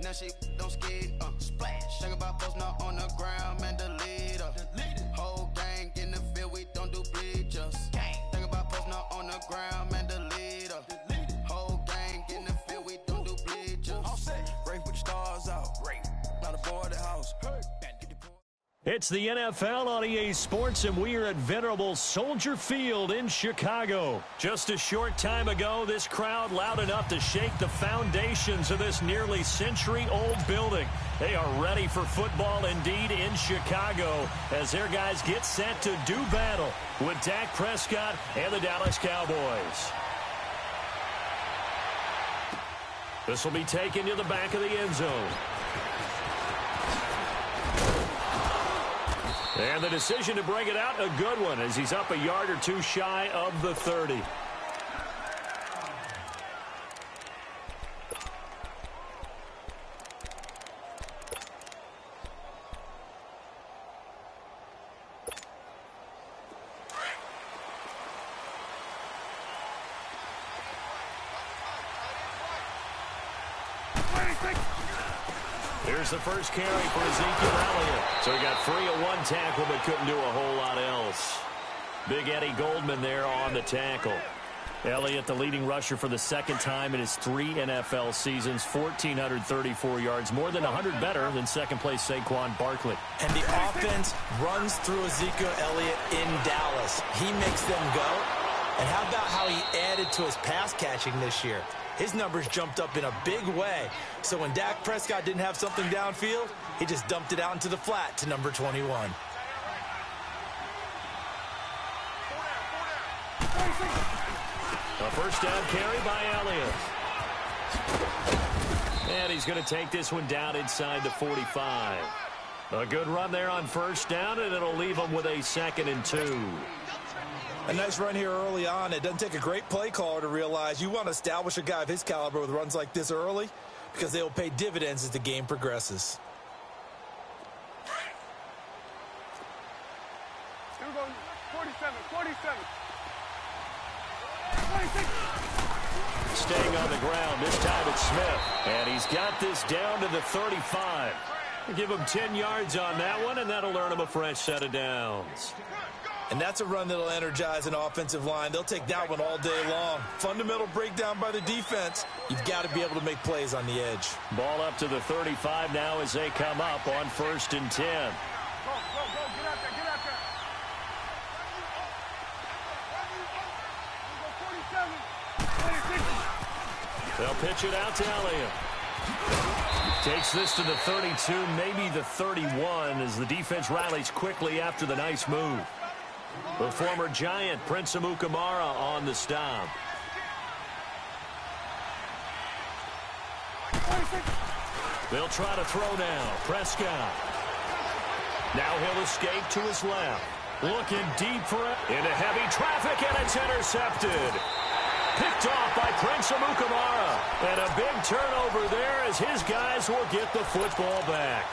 Now she don't skid, splash. Think about posting up on the ground, man, delete her. Whole gang in the field, we don't do bleachers. Think about posting up on the ground, man, delete her. Whole gang in the field, we don't do bleachers. All set. Race with the stars out. Not a boy at the house. It's the NFL on EA Sports, and we are at venerable Soldier Field in Chicago. Just a short time ago, this crowd loud enough to shake the foundations of this nearly century-old building. They are ready for football indeed in Chicago as their guys get set to do battle with Dak Prescott and the Dallas Cowboys. This will be taken to the back of the end zone. And the decision to bring it out, a good one, as he's up a yard or two shy of the 30. Here's the first carry for Ezekiel Elliott. So he got free of one tackle but couldn't do a whole lot else. Big Eddie Goldman there on the tackle. Elliott, the leading rusher for the second time in his 3 NFL seasons, 1,434 yards, more than 100 better than second-place Saquon Barkley. And the offense runs through Ezekiel Elliott in Dallas. He makes them go. And how about how he added to his pass catching this year? His numbers jumped up in a big way. So when Dak Prescott didn't have something downfield, he just dumped it out into the flat to number 21. A first down carry by Elliott. And he's going to take this one down inside the 45. A good run there on first down, and it'll leave him with a 2nd and 2. A nice run here early on. It doesn't take a great play caller to realize you want to establish a guy of his caliber with runs like this early because they will pay dividends as the game progresses. Here we go, 47. Staying on the ground, this time it's Smith. And he's got this down to the 35. Give him 10 yards on that one, and that'll earn him a fresh set of downs. And that's a run that'll energize an offensive line. They'll take that one all day long. Fundamental breakdown by the defense. You've got to be able to make plays on the edge. Ball up to the 35 now as they come up on 1st and 10. Go, get out there. They'll pitch it out to Elliott. Takes this to the 32, maybe the 31, as the defense rallies quickly after the nice move. The former Giant, Prince Amukamara, on the stop. They'll try to throw now. Prescott. Now he'll escape to his left. Looking deep for it. Into heavy traffic, and it's intercepted. Picked off by Prince Amukamara. And a big turnover there as his guys will get the football back.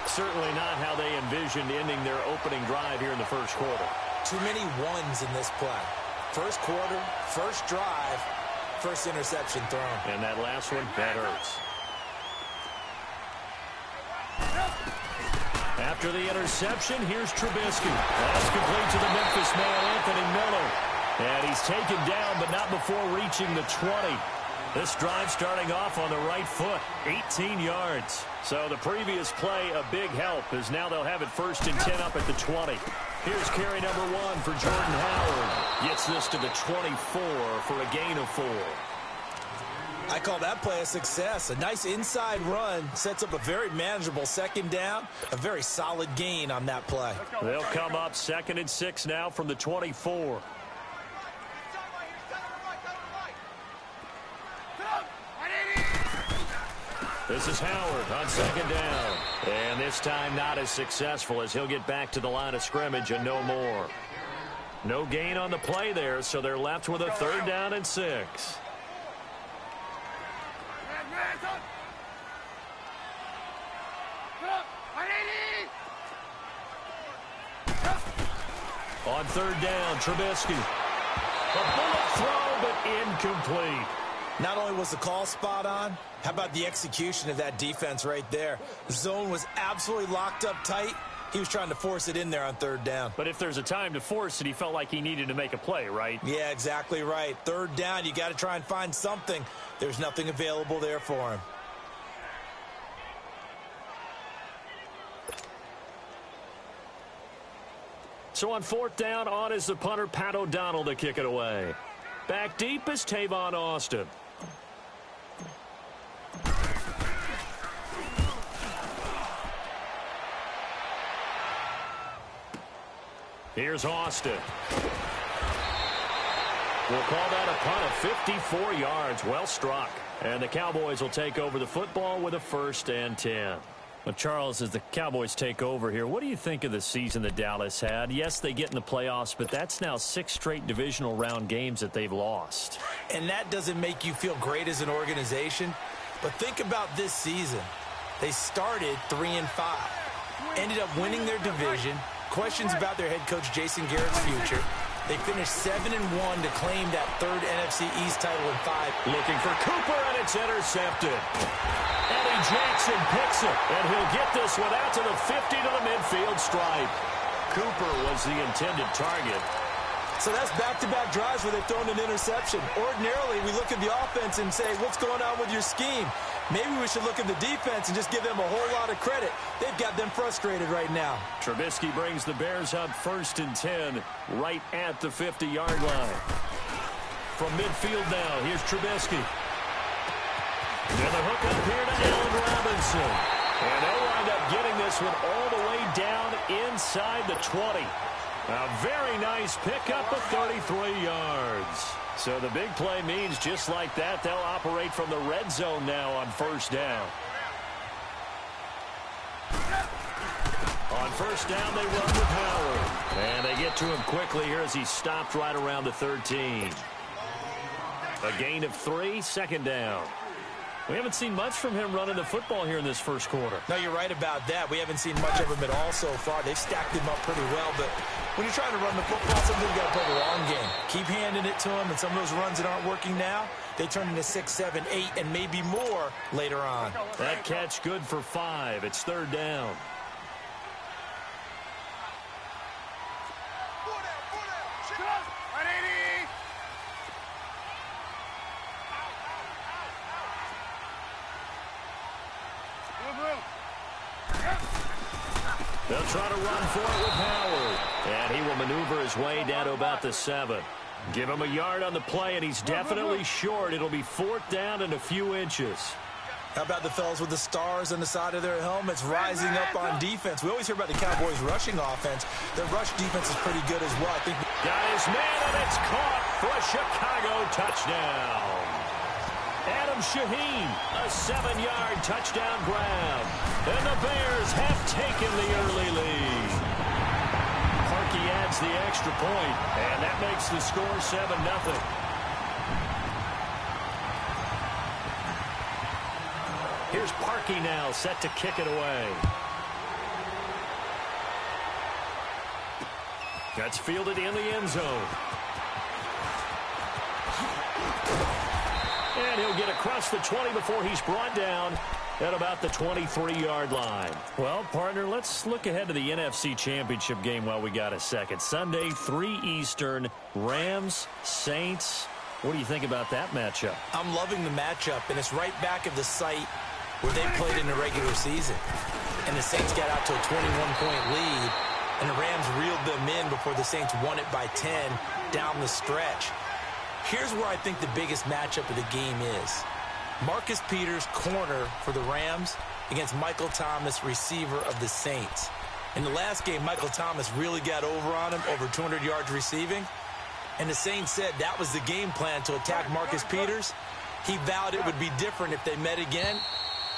Certainly not how they envisioned ending their opening drive here in the first quarter. Too many ones in this play. First quarter, first drive, first interception thrown. And that last one, that hurts. After the interception, here's Trubisky. That's complete to the Memphis man, Anthony Miller. And he's taken down, but not before reaching the 20. This drive starting off on the right foot, 18 yards. So the previous play, a big help, as now they'll have it 1st and 10 up at the 20. Here's carry number 1 for Jordan Howard. Gets this to the 24 for a gain of 4. I call that play a success. A nice inside run sets up a very manageable 2nd down. A very solid gain on that play. They'll come up 2nd and 6 now from the 24. This is Howard on 2nd down. And this time not as successful as he'll get back to the line of scrimmage and no more. No gain on the play there, so they're left with a 3rd down and 6. On 3rd down, Trubisky. A bullet throw, but incomplete. Not only was the call spot on, how about the execution of that defense right there? The zone was absolutely locked up tight. He was trying to force it in there on third down. But if there's a time to force it, he felt like he needed to make a play, right? Yeah, exactly right. Third down, you got to try and find something. There's nothing available there for him. So on fourth down, on is the punter, Pat O'Donnell, to kick it away. Back deep is Tavon Austin. Here's Austin. We'll call that a punt of 54 yards. Well struck. And the Cowboys will take over the football with a 1st and 10. Well, Charles, as the Cowboys take over here, what do you think of the season that Dallas had? Yes, they get in the playoffs, but that's now 6 straight divisional round games that they've lost. And that doesn't make you feel great as an organization. But think about this season. They started 3-5, ended up winning their division. Questions about their head coach Jason Garrett's future. They finished 7-1 to claim that 3rd NFC East title in 5. Looking for Cooper, and it's intercepted. Eddie Jackson picks it, and he'll get this one out to the 50 to the midfield stripe. Cooper was the intended target. So that's back-to-back drives where they've thrown an interception. Ordinarily, we look at the offense and say, what's going on with your scheme? Maybe we should look at the defense and just give them a whole lot of credit. They've got them frustrated right now. Trubisky brings the Bears up 1st and 10 right at the 50-yard line. From midfield now, here's Trubisky. And the hook up here to Allen Robinson. And they'll wind up getting this one all the way down inside the 20. A very nice pickup of 33 yards. So the big play means just like that, they'll operate from the red zone now on 1st down. On 1st down, they run with Howard. And they get to him quickly here as he's stopped right around the 13. A gain of 3, 2nd down. We haven't seen much from him running the football here in this first quarter. No, you're right about that. We haven't seen much of him at all so far. They've stacked him up pretty well, but when you're trying to run the football, sometimes you got to play the long game. Keep handing it to him, and some of those runs that aren't working now, they turn into 6, 7, 8, and maybe more later on. That catch good for 5. It's 3rd down. They'll try to run for it with Howard. And he will maneuver his way down to about the 7. Give him a yard on the play, and he's definitely short. It'll be 4th down and a few inches. How about the fellas with the stars on the side of their helmets rising up on defense? We always hear about the Cowboys' rushing offense. Their rush defense is pretty good as well. I think got his man, and it's caught for a Chicago touchdown. Adam Shaheen, a 7-yard touchdown grab. And the Bears have taken the early lead. Parkey adds the extra point, and that makes the score 7-0. Here's Parkey now, set to kick it away. That's fielded in the end zone. And he'll get across the 20 before he's brought down at about the 23-yard line. Well, partner, let's look ahead to the NFC Championship game while we got a second. Sunday, 3 Eastern, Rams, Saints. What do you think about that matchup? I'm loving the matchup, and it's right back of the site where they played in the regular season. And the Saints got out to a 21-point lead, and the Rams reeled them in before the Saints won it by 10 down the stretch. Here's where I think the biggest matchup of the game is. Marcus Peters, corner for the Rams, against Michael Thomas, receiver of the Saints. In the last game, Michael Thomas really got over on him, over 200 yards receiving. And the Saints said that was the game plan, to attack Marcus Peters. He vowed it would be different if they met again.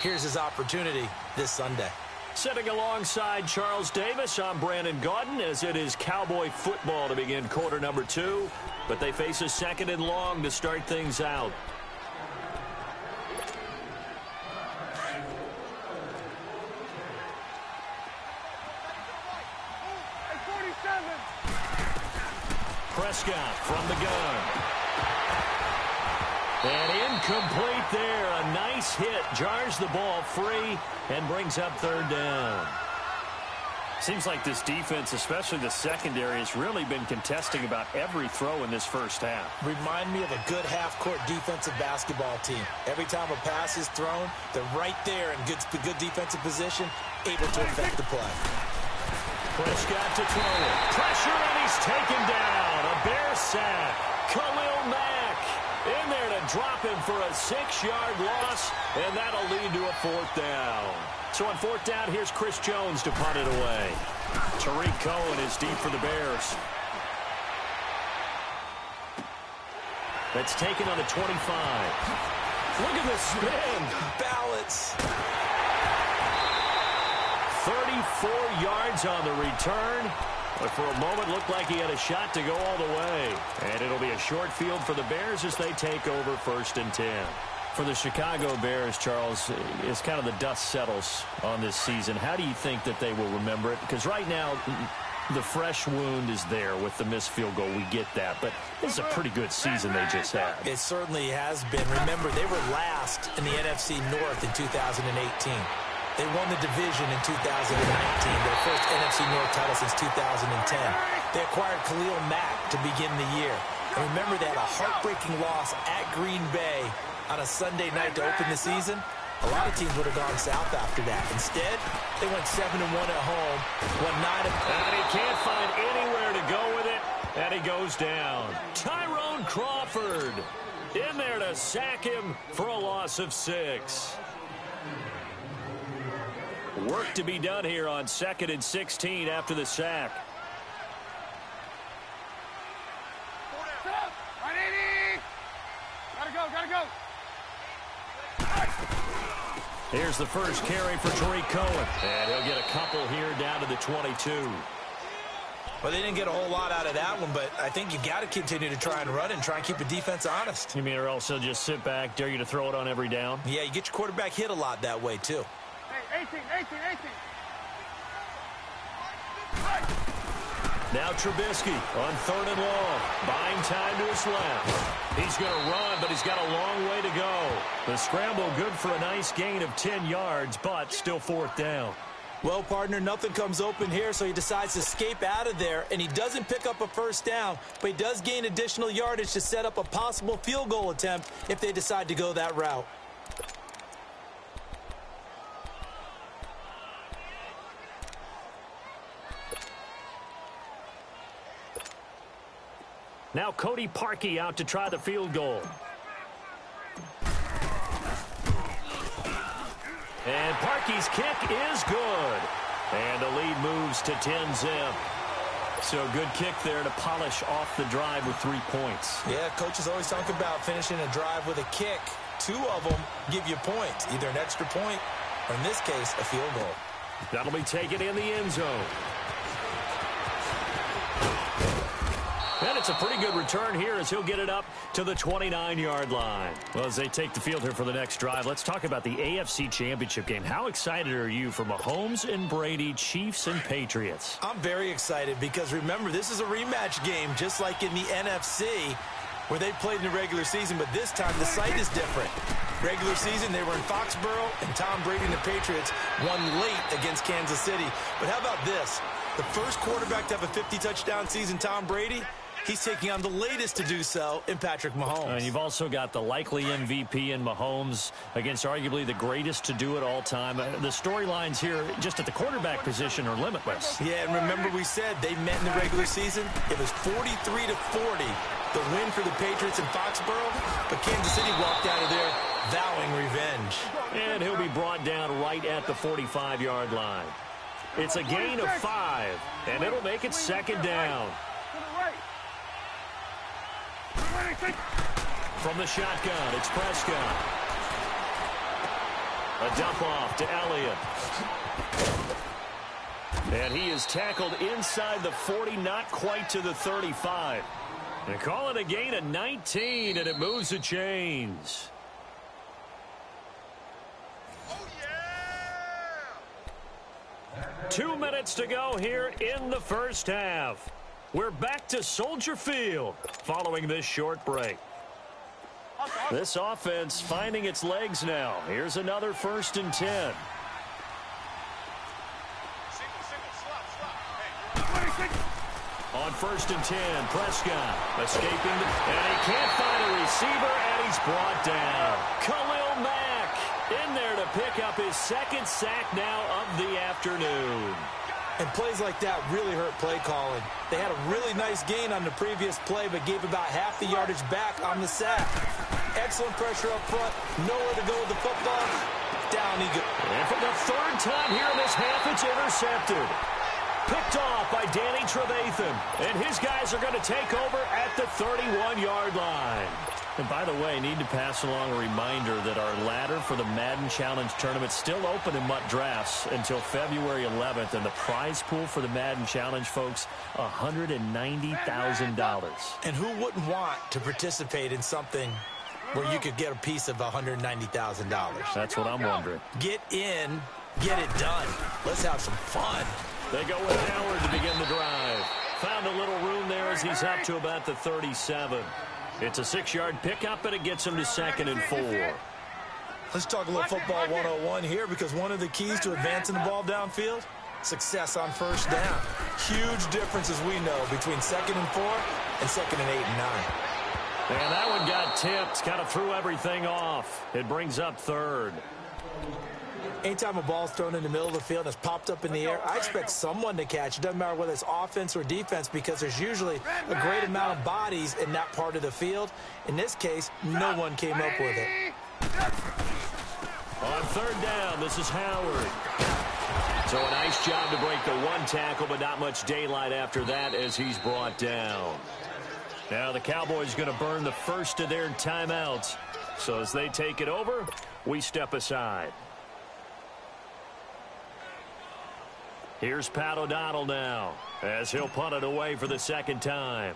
Here's his opportunity this Sunday. Sitting alongside Charles Davis, I'm Brandon Gaudin, as it is Cowboy football to begin quarter number 2. But they face a 2nd and long to start things out. Prescott from the gun. And in Incomplete there. A nice hit. Jars the ball free and brings up third down. Seems like this defense, especially the secondary, has really been contesting about every throw in this first half. Remind me of a good half-court defensive basketball team. Every time a pass is thrown, they're right there in good defensive position, able to affect the play. Prescott to throw it. Pressure, and he's taken down. A Bear sack. Khalil Mack in there to drop him for a 6-yard loss, and that'll lead to a fourth down. So on fourth down, here's Chris Jones to punt it away. Tariq Cohen is deep for the Bears. That's taken on the 25. Look at the spin. Balance. 34 yards on the return. But for a moment, looked like he had a shot to go all the way. And it'll be a short field for the Bears as they take over 1st and 10. For the Chicago Bears, Charles, as kind of the dust settles on this season, how do you think that they will remember it? Because right now, the fresh wound is there with the missed field goal. We get that. But this is a pretty good season they just had. It certainly has been. Remember, they were last in the NFC North in 2018. They won the division in 2019, their first NFC North title since 2010. They acquired Khalil Mack to begin the year. And remember, they had a heartbreaking loss at Green Bay on a Sunday night to open the season. A lot of teams would have gone south after that. Instead, they went 7-1 at home, won 9. And he can't find anywhere to go with it, and he goes down. Tyrone Crawford in there to sack him for a loss of 6. Work to be done here on 2nd and 16 after the sack. Gotta go. Here's the first carry for Tariq Cohen. And he'll get a couple here down to the 22. Well, they didn't get a whole lot out of that one, but I think you got to continue to try and run and try and keep the defense honest. You mean or else they'll just sit back, dare you to throw it on every down? Yeah, you get your quarterback hit a lot that way, too. Hey, 18. Now Trubisky on 3rd and long. Buying time to his left. He's going to run, but he's got a long way to go. The scramble good for a nice gain of 10 yards, but still 4th down. Well, partner, nothing comes open here, so he decides to escape out of there, and he doesn't pick up a first down, but he does gain additional yardage to set up a possible field goal attempt if they decide to go that route. Now Cody Parkey out to try the field goal. And Parkey's kick is good. And the lead moves to 10-zip. So a good kick there to polish off the drive with 3 points. Yeah, coaches always talk about finishing a drive with a kick. 2 of them give you points, either an extra point or, in this case, a field goal. That'll be taken in the end zone. And it's a pretty good return here as he'll get it up to the 29-yard line. Well, as they take the field here for the next drive, let's talk about the AFC Championship game. How excited are you for Mahomes and Brady, Chiefs and Patriots? I'm very excited because, remember, this is a rematch game, just like in the NFC, where they played in the regular season, but this time the site is different. Regular season, they were in Foxborough, and Tom Brady and the Patriots won late against Kansas City. But how about this? The first quarterback to have a 50-touchdown season, Tom Brady, he's taking on the latest to do so in Patrick Mahomes. And you've also got the likely MVP in Mahomes against arguably the greatest to do it all time. The storylines here just at the quarterback position are limitless. Yeah, and remember we said they met in the regular season. It was 43-40, the win for the Patriots in Foxborough. But Kansas City walked out of there vowing revenge. And he'll be brought down right at the 45-yard line. It's a gain of 5, and it'll make it 2nd down. From the shotgun, it's Prescott. A dump off to Elliott. And he is tackled inside the 40, not quite to the 35. And call it a gain of 19, and it moves the chains. Oh, yeah! 2 minutes to go here in the first half. We're back to Soldier Field following this short break. Hustle. This offense finding its legs now. Here's another 1st and 10. On 1st and 10, Prescott escaping, and he can't find a receiver, and he's brought down. Khalil Mack in there to pick up his 2nd sack now of the afternoon. And plays like that really hurt play calling. They had a really nice gain on the previous play, but gave about half the yardage back on the sack. Excellent pressure up front. Nowhere to go with the football. Down he goes. And for the 3rd time here in this half, it's intercepted. Picked off by Danny Trevathan. And his guys are going to take over at the 31-yard line. And by the way, need to pass along a reminder that our ladder for the Madden Challenge tournament is still open in MUT drafts until February 11th. And the prize pool for the Madden Challenge, folks, $190,000. And who wouldn't want to participate in something where you could get a piece of $190,000? That's what I'm wondering. Get in, get it done. Let's have some fun. They go with Howard to begin the drive. Found a little room there as he's up to about the 37. It's a 6-yard pickup, and it gets him to 2nd and 4. Let's talk a little football 101 here, because one of the keys to advancing the ball downfield, success on 1st down. Huge difference, as we know, between 2nd and 4 and 2nd and 8 and 9. And that one got tipped, kind of threw everything off. It brings up 3rd. Anytime a ball's thrown in the middle of the field and it's popped up in the air, I expect someone to catch. It doesn't matter whether it's offense or defense, because there's usually a great amount of bodies in that part of the field. In this case, no one came up with it. On 3rd down, this is Howard. So a nice job to break the 1 tackle, but not much daylight after that as he's brought down. Now the Cowboys going to burn the first of their timeouts. So as they take it over, we step aside. Here's Pat O'Donnell now, as he'll punt it away for the 2nd time.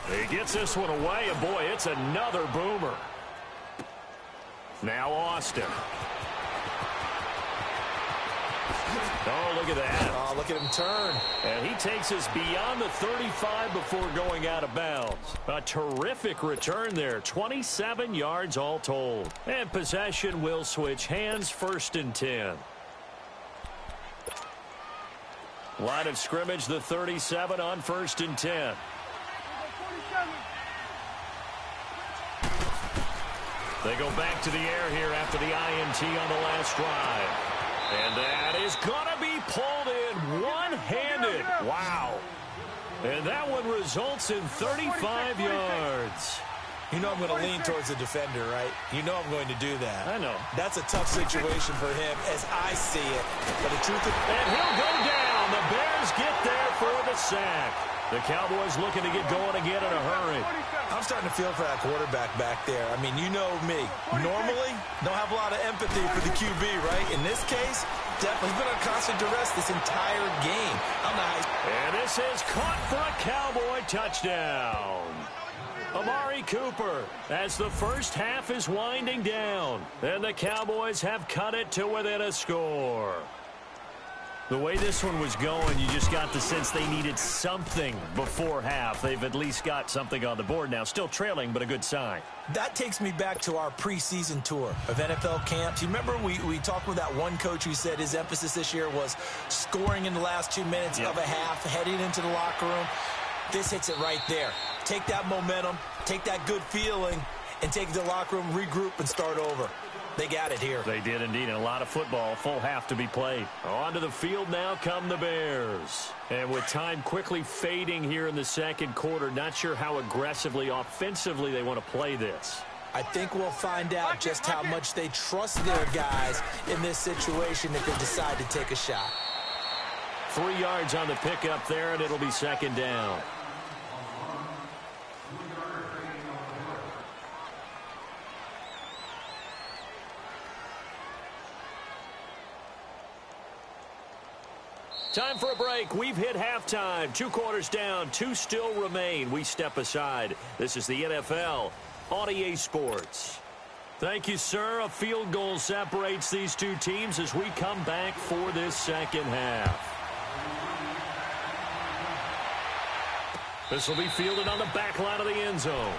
He gets this one away, and boy, it's another boomer. Now Austin. Oh, look at that. Oh, look at him turn. And he takes us beyond the 35 before going out of bounds. A terrific return there. 27 yards all told. And possession will switch hands, 1st and 10. Line of scrimmage, the 37 on 1st and 10. They go back to the air here after the INT on the last drive. And that is going to be pulled in one-handed. Wow. And that one results in 35 yards. You know I'm going to lean towards the defender, right? You know I'm going to do that. I know. That's a tough situation for him as I see it. But the truth is... And he'll go down. The Bears get there for the sack. The Cowboys looking to get going again in a hurry. I'm starting to feel for that quarterback back there. I mean, you know me. Normally, don't have a lot of empathy for the QB, right? In this case, definitely been on constant duress this entire game. And this is caught for a Cowboy touchdown. Amari Cooper, as the first half is winding down, and the Cowboys have cut it to within a score. The way this one was going, you just got the sense they needed something before half. They've at least got something on the board now. Still trailing, but a good sign. That takes me back to our preseason tour of NFL camps. You remember we talked with that one coach who said his emphasis this year was scoring in the last 2 minutes of a half, heading into the locker room. This hits it right there. Take that momentum, take that good feeling, and take it to the locker room, regroup, and start over. They got it here. They did indeed, and a lot of football, full half to be played. Onto the field now come the Bears. And with time quickly fading here in the second quarter, not sure how aggressively, offensively they want to play this. I think we'll find out just how much they trust their guys in this situation if they decide to take a shot. 3 yards on the pickup there, and it'll be 2nd down. Time for a break. We've hit halftime. 2 quarters down. 2 still remain. We step aside. This is the NFL on EA Sports. Thank you, sir. A field goal separates these two teams as we come back for this second half. This will be fielded on the back line of the end zone.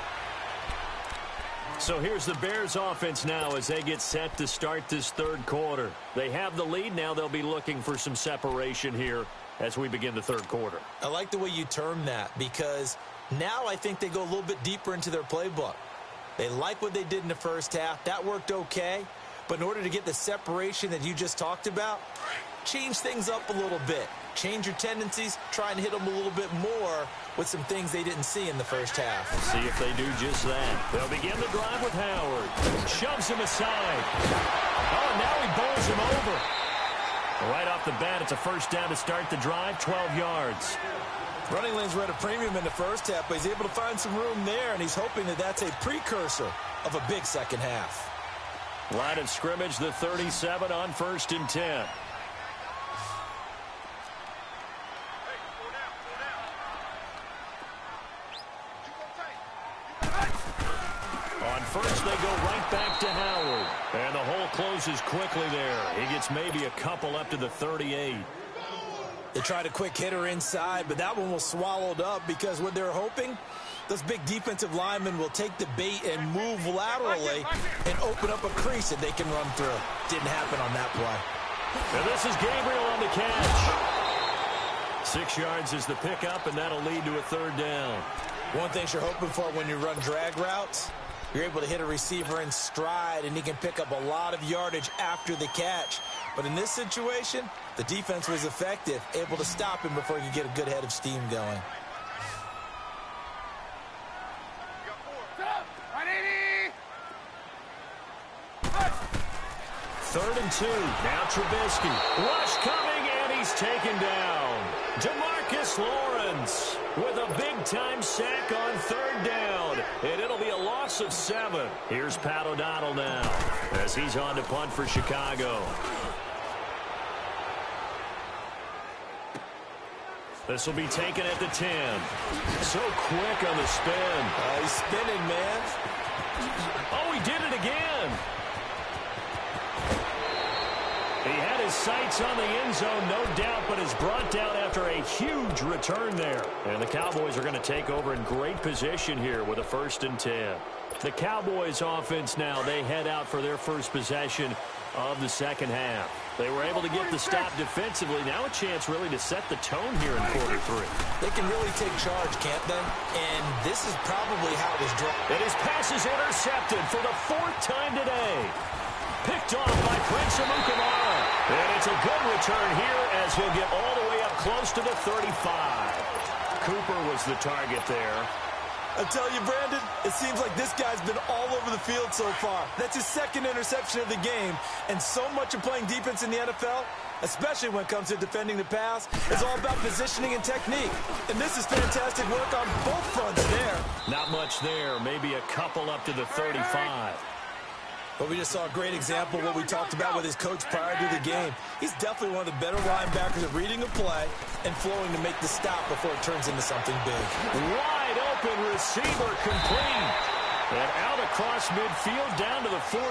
So here's the Bears offense now as they get set to start this third quarter. They have the lead. Now they'll be looking for some separation here as we begin the third quarter. I like the way you term that because now I think they go a little bit deeper into their playbook. They like what they did in the first half. That worked okay. But in order to get the separation that you just talked about, change things up a little bit. Change your tendencies. Try and hit them a little bit more with some things they didn't see in the first half. See if they do just that. They'll begin the drive with Howard. Shoves him aside. Oh, and now he bowls him over. Right off the bat, it's a first down to start the drive, 12 yards. Running lanes were at a premium in the first half, but he's able to find some room there, and he's hoping that that's a precursor of a big second half. Line of scrimmage, the 37 on 1st and 10. On first, they go right back to Howard. And the hole closes quickly there. He gets maybe a couple up to the 38. They tried a quick hitter inside, but that one was swallowed up because what they're hoping, those big defensive linemen will take the bait and move laterally and open up a crease that they can run through. Didn't happen on that play. And this is Gabriel on the catch. 6 yards is the pickup, and that'll lead to a third down. One thing you're hoping for when you run drag routes, you're able to hit a receiver in stride, and he can pick up a lot of yardage after the catch. But in this situation, the defense was effective, able to stop him before he could get a good head of steam going. Third and 2. Now Trubisky. Rush coming, and he's taken down. DeMarcus Lawrence with a big-time sack on third down. And it'll be a loss of 7. Here's Pat O'Donnell now as he's on to punt for Chicago. This will be taken at the 10. So quick on the spin. He's spinning, man. Oh, he did it again. He had his sights on the end zone, no doubt, but is brought down after a huge return there. And the Cowboys are going to take over in great position here with a 1st and 10. The Cowboys offense now, they head out for their first possession of the second half. They were able to get the stop defensively. Now a chance really to set the tone here in quarter 3. They can really take charge, can't they? And this is probably how it was drawn. And his pass is intercepted for the 4th time today. Picked off by Prince Amukamara. And it's a good return here as he'll get all the way up close to the 35. Cooper was the target there. I tell you, Brandon, it seems like this guy's been all over the field so far. That's his 2nd interception of the game. And so much of playing defense in the NFL, especially when it comes to defending the pass, is all about positioning and technique. And this is fantastic work on both fronts there. Not much there. Maybe a couple up to the 35. But we just saw a great example of what we talked about with his coach prior to the game. He's definitely one of the better linebackers at reading a play and flowing to make the stop before it turns into something big. Wide open receiver complete. And out across midfield down to the 45.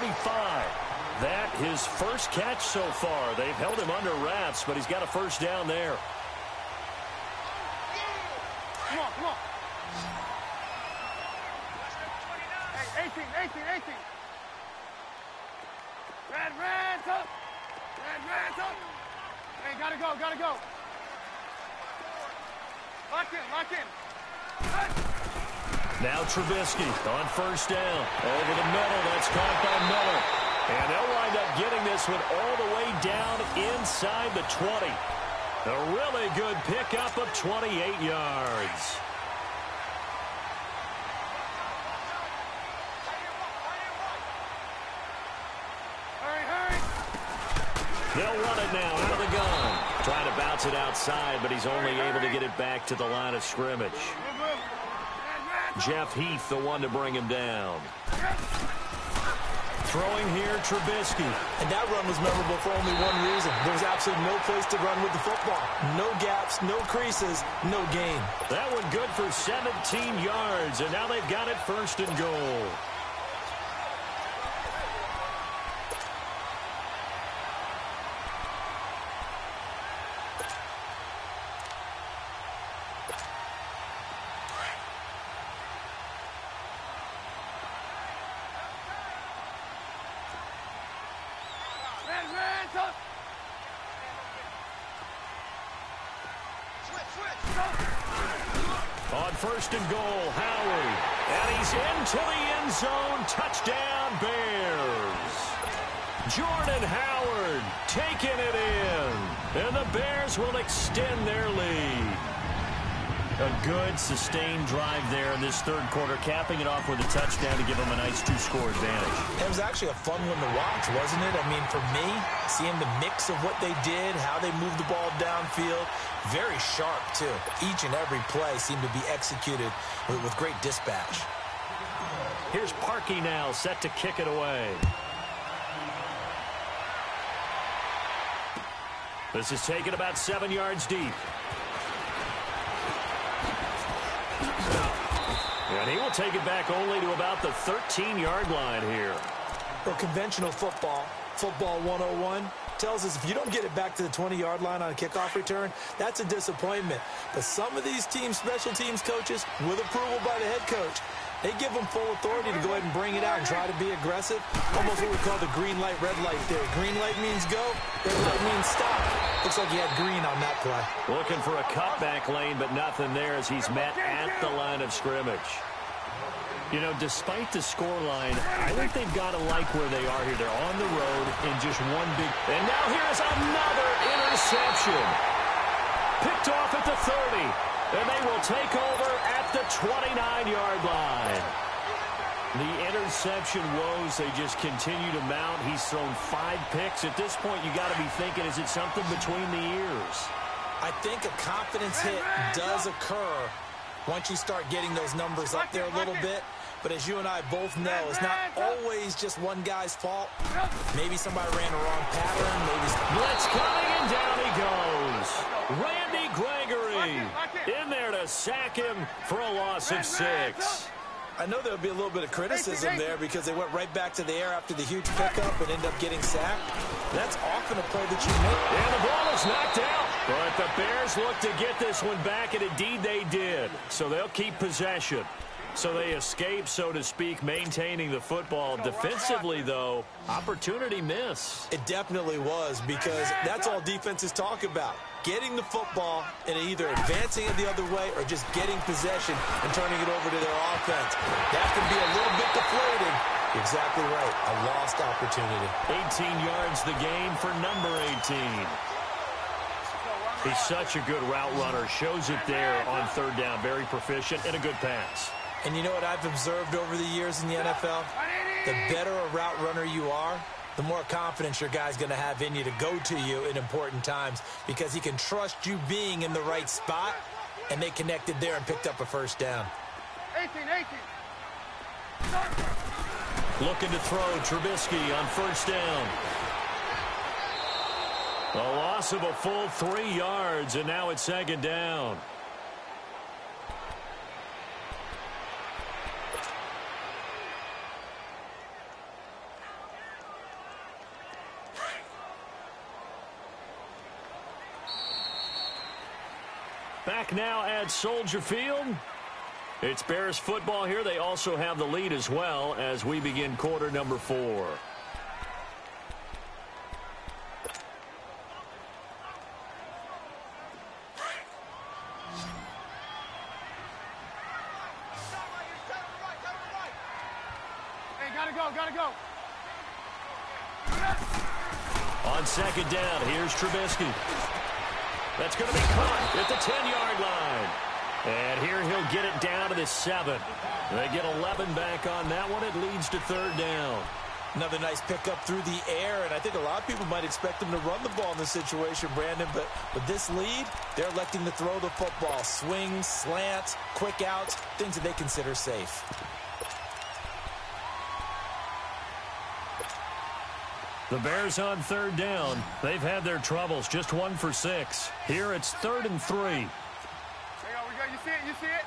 That his first catch so far. They've held him under wraps, but he's got a first down there. Come on, come on. Hey, 18. Red, up. Red, up. Hey, gotta go. Lock in. Now Trubisky on first down. Over the middle, that's caught by Miller. And they'll wind up getting this one all the way down inside the 20. A really good pickup of 28 yards. They'll run it now out of the gun. Trying to bounce it outside, but he's only able to get it back to the line of scrimmage. Jeff Heath, the one to bring him down. Throwing here, Trubisky. And that run was memorable for only one reason. There was absolutely no place to run with the football. No gaps, no creases, no gain. That one good for 17 yards, and now they've got it 1st and goal. tough. On first and goal, Howard. And he's into the end zone. Touchdown, Bears. Jordan Howard taking it in. And the Bears will extend their lead. A good, sustained drive there in this third quarter, capping it off with a touchdown to give them a nice two-score advantage. It was actually a fun one to watch, wasn't it? I mean, for me, seeing the mix of what they did, how they moved the ball downfield, very sharp, too. Each and every play seemed to be executed with great dispatch. Here's Parkey now, set to kick it away. This is taken about 7 yards deep. And he will take it back only to about the 13-yard line here. Well, conventional football 101, tells us if you don't get it back to the 20-yard line on a kickoff return, that's a disappointment. But some of these teams, special teams coaches, with approval by the head coach, they give them full authority to go ahead and bring it out and try to be aggressive. Almost what we call the green light, red light theory. Green light means go, red light means stop. Looks like he had green on that play. Looking for a cutback lane, but nothing there as he's met at the line of scrimmage. You know, despite the scoreline, I think they've got to like where they are here. They're on the road in just one big... And now here's another interception. Picked off at the 30. And they will take over at the 29-yard line. The interception woes, they just continue to mount. He's thrown 5 picks. At this point, you got to be thinking, is it something between the ears? I think a confidence hit does occur once you start getting those numbers up there a little bit. But as you and I both know, it's not always just one guy's fault. Maybe somebody ran a wrong pattern. Maybe blitz coming, and down he goes. Randy Gregory in there to sack him for a loss of 6. I know there'll be a little bit of criticism there because they went right back to the air after the huge pickup and end up getting sacked. That's often a play that you make. And the ball is knocked out. But the Bears look to get this one back, and indeed they did. So they'll keep possession. So they escape, so to speak, maintaining the football. Defensively, though, opportunity miss. It definitely was, because that's all defenses talk about. Getting the football and either advancing it the other way or just getting possession and turning it over to their offense. That can be a little bit deflating. You're exactly right. A lost opportunity. 18 yards the gain for number 18. He's such a good route runner. Shows it there on third down. Very proficient and a good pass. And you know what I've observed over the years in the NFL? The better a route runner you are, the more confidence your guy's going to have in you to go to you in important times, because he can trust you being in the right spot, and they connected there and picked up a first down. 18. Looking to throw Trubisky on first down. A loss of a full 3 yards, and now it's second down. Back now at Soldier Field. It's Bears football here. They also have the lead as well as we begin quarter number 4. Hey, gotta go. On second down, here's Trubisky. That's going to be caught at the 10-yard line. And here he'll get it down to the 7. They get 11 back on that one. It leads to third down. Another nice pickup through the air, and I think a lot of people might expect him to run the ball in this situation, Brandon, but with this lead, they're electing to throw the football. Swings, slants, quick outs, things that they consider safe. The Bears on third down. They've had their troubles, just 1 for 6. Here it's 3rd and 3. There you go. You see it?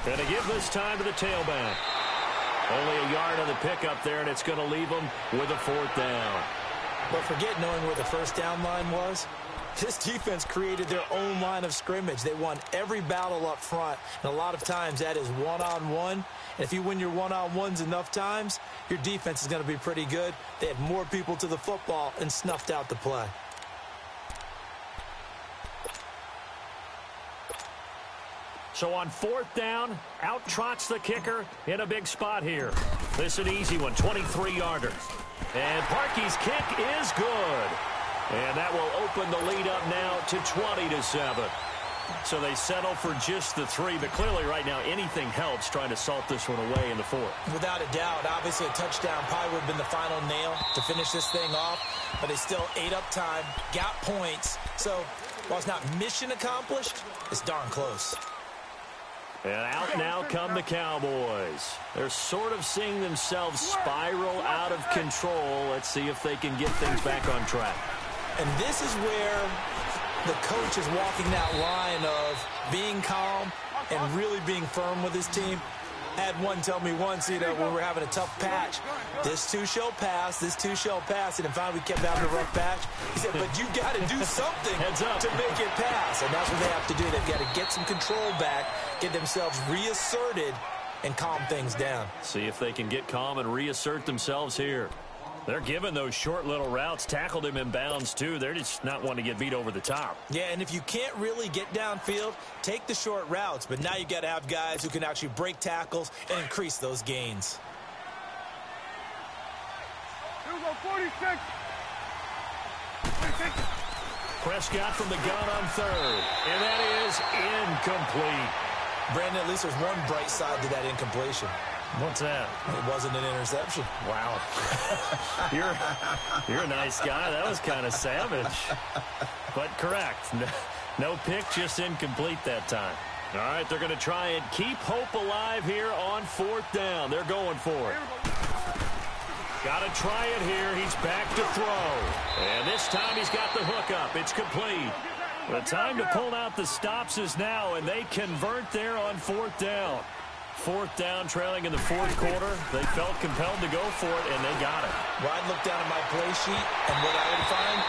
And to give this time to the tailback. Only a yard on the pickup there, and it's going to leave them with a 4th down. But forget knowing where the first down line was. This defense created their own line of scrimmage. They won every battle up front, and a lot of times that is one-on-one. And if you win your one-on-ones enough times, your defense is going to be pretty good. They had more people to the football and snuffed out the play. So on 4th down, out trots the kicker in a big spot here. This is an easy one, 23-yarder. And Parkey's kick is good. And that will open the lead up now to 20-7. So they settle for just the 3, but clearly right now anything helps trying to salt this one away in the 4th. Without a doubt, obviously a touchdown probably would have been the final nail to finish this thing off, but they still ate up time, got points. So while it's not mission accomplished, it's darn close. And out now come the Cowboys. They're sort of seeing themselves spiral out of control. Let's see if they can get things back on track. And this is where the coach is walking that line of being calm and really being firm with his team. I had one tell me once, when we were having a tough patch, this too shall pass, this too shall pass. And then finally we kept having a rough patch. He said, but you got to do something to make it pass. And that's what they have to do. They've got to get some control back, get themselves reasserted, and calm things down. See if they can get calm and reassert themselves here. They're giving those short little routes, tackled him in bounds too. They're just not wanting to get beat over the top. Yeah, and if you can't really get downfield, take the short routes. But now you got to have guys who can actually break tackles and increase those gains. Here we go, 46. Prescott from the gun on 3rd. And that is incomplete. Brandon, at least there's one bright side to that incompletion. What's that? It wasn't an interception. Wow. You're a nice guy. That was kind of savage. But correct. No pick, just incomplete that time. All right, they're going to try and keep hope alive here on 4th down. They're going for it. Got to try it here. He's back to throw. And this time he's got the hook up. It's complete. The time to pull out the stops is now, and they convert there on 4th down. 4th down, trailing in the 4th quarter. They felt compelled to go for it, and they got it. Well, I'd look down at my play sheet, and what I would find,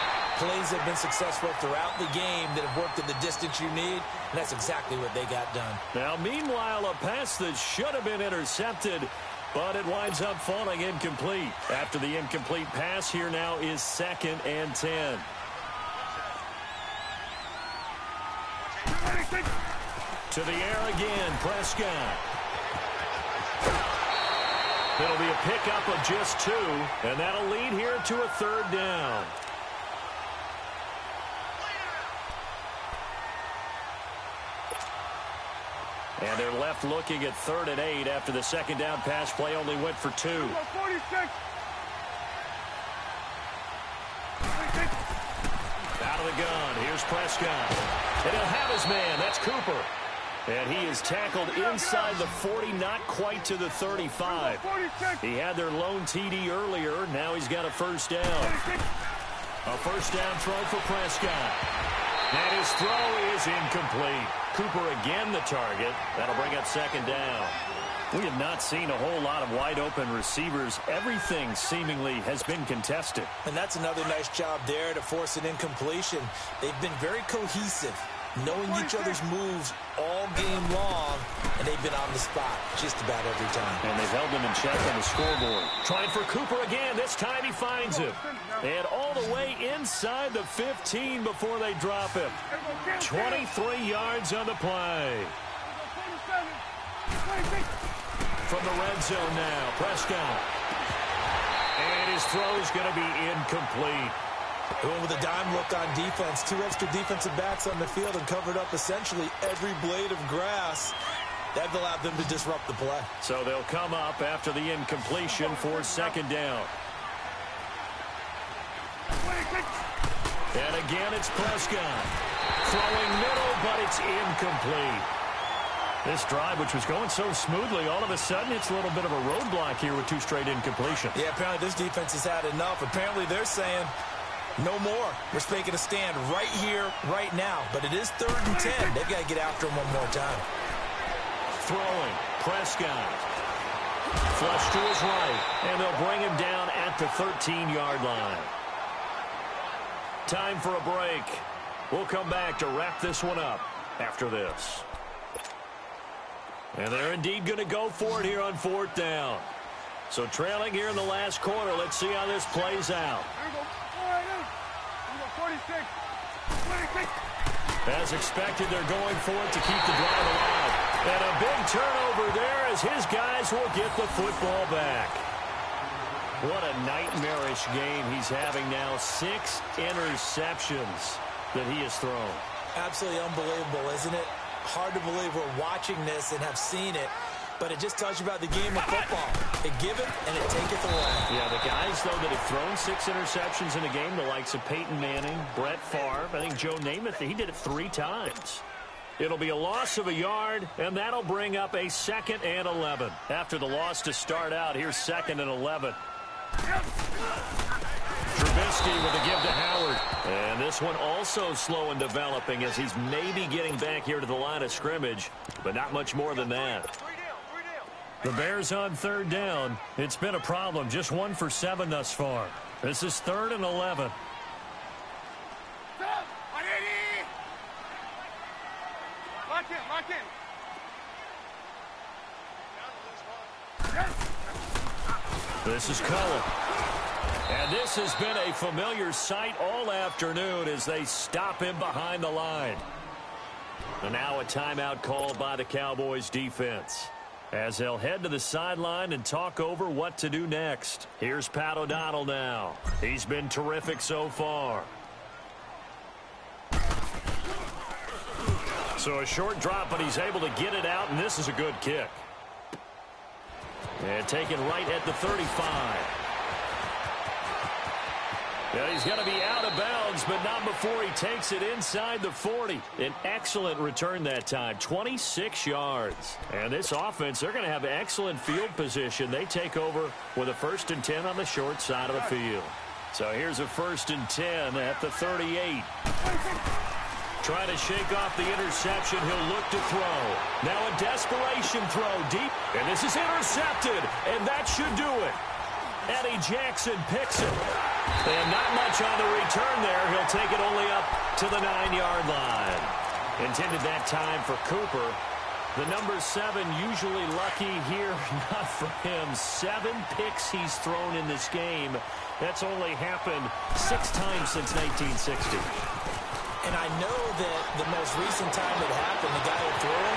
plays that have been successful throughout the game that have worked at the distance you need, and that's exactly what they got done. Now, meanwhile, a pass that should have been intercepted, but it winds up falling incomplete. After the incomplete pass, here now is 2nd and 10. To the air again, Prescott. It'll be a pickup of just 2, and that'll lead here to a 3rd down. And they're left looking at 3rd and 8 after the 2nd down pass play only went for 2. 46. Out of the gun, here's Prescott. And he'll have his man, that's Cooper. And he is tackled inside the 40, not quite to the 35. He had their lone TD earlier. Now he's got a 1st down. A 1st down throw for Prescott. And his throw is incomplete. Cooper again the target. That'll bring up 2nd down. We have not seen a whole lot of wide-open receivers. Everything seemingly has been contested. And that's another nice job there to force an incompletion. They've been very cohesive, knowing each other's moves all game long, and they've been on the spot just about every time. And they've held him in check on the scoreboard. Trying for Cooper again. This time he finds him. And all the way inside the 15 before they drop him. 23 yards on the play. From the red zone now, Prescott. And his throw is going to be incomplete. Going with a dime look on defense. 2 extra defensive backs on the field and covered up essentially every blade of grass. That allowed them to disrupt the play. So they'll come up after the incompletion for 2nd down. And again, it's Prescott. Throwing middle, but it's incomplete. This drive, which was going so smoothly, all of a sudden it's a little bit of a roadblock here with 2 straight incompletions. Yeah, apparently this defense has had enough. Apparently they're saying, no more. We're making a stand right here, right now. But it is 3rd and 10. They've got to get after him one more time. Throwing, Prescott. Flush to his right, and they'll bring him down. 13-yard line. Time for a break. We'll come back to wrap this one up after this. And they're indeed going to go for it here on 4th down. So trailing here in the last quarter. Let's see how this plays out. Here we go. All right, here we go. 46. 26. As expected, they're going for it to keep the drive alive. And a big turnover there as his guys will get the football back. What a nightmarish game he's having now. 6 interceptions that he has thrown. Absolutely unbelievable, isn't it? Hard to believe we're watching this and have seen it, but it just tells you about the game of football. It giveth and it taketh away. Yeah, the guys, though, that have thrown 6 interceptions in a game, the likes of Peyton Manning, Brett Favre, I think Joe Namath, he did it 3 times. It'll be a loss of a yard, and that'll bring up a 2nd and 11. After the loss to start out, here's 2nd and 11. Trubisky with a give to Howard. And this one also slow in developing as he's maybe getting back here to the line of scrimmage, but not much more than that. The Bears on 3rd down. It's been a problem. Just 1 for 7 thus far. This is 3rd and 11. Lock in, lock in. This is Cullen. And this has been a familiar sight all afternoon as they stop him behind the line. And now a timeout called by the Cowboys defense as they'll head to the sideline and talk over what to do next. Here's Pat O'Donnell now. He's been terrific so far. So a short drop, but he's able to get it out, and this is a good kick. And taken right at the 35. Yeah, he's going to be out of bounds, but not before he takes it inside the 40. An excellent return that time, 26 yards. And this offense, they're going to have excellent field position. They take over with a 1st and 10 on the short side of the field. So here's a 1st and 10 at the 38. Trying to shake off the interception. He'll look to throw. Now a desperation throw deep. And this is intercepted. And that should do it. Eddie Jackson picks it. And not much on the return there. He'll take it only up to the 9-yard line. Intended that time for Cooper. The number 7 usually lucky here. Not for him. 7 picks he's thrown in this game. That's only happened 6 times since 1960. And I know that the most recent time it happened, the guy who threw him,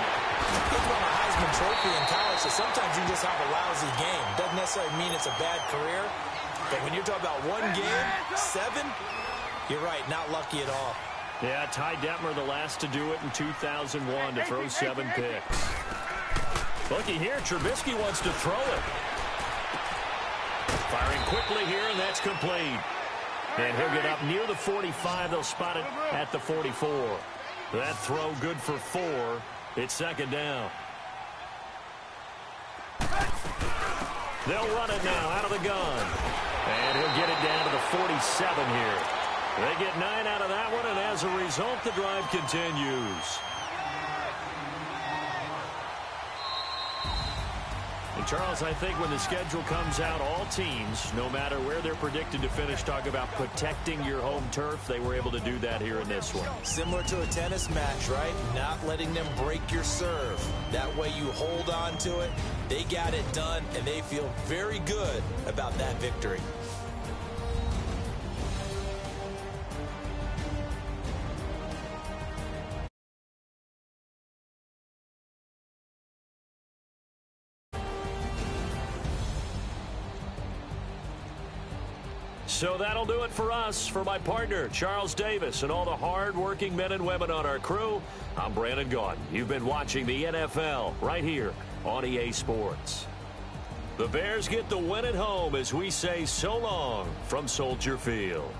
he won a Heisman Trophy in college, so sometimes you just have a lousy game. Doesn't necessarily mean it's a bad career, but when you're talking about 1 game, 7, you're right, not lucky at all. Yeah, Ty Detmer, the last to do it in 2001 to throw 7 picks. Looky here, Trubisky wants to throw it. Firing quickly here, and that's complete. And he'll get up near the 45. They'll spot it at the 44. That throw good for 4. It's 2nd down. They'll run it now out of the gun. And he'll get it down to the 47 here. They get 9 out of that one, and as a result, the drive continues. And Charles, I think when the schedule comes out, all teams, no matter where they're predicted to finish, talk about protecting your home turf. They were able to do that here in this one. Similar to a tennis match, right? Not letting them break your serve. That way you hold on to it. They got it done, and they feel very good about that victory. So that'll do it for us. For my partner, Charles Davis, and all the hard-working men and women on our crew, I'm Brandon Gaudin. You've been watching the NFL right here on EA Sports. The Bears get the win at home as we say so long from Soldier Field.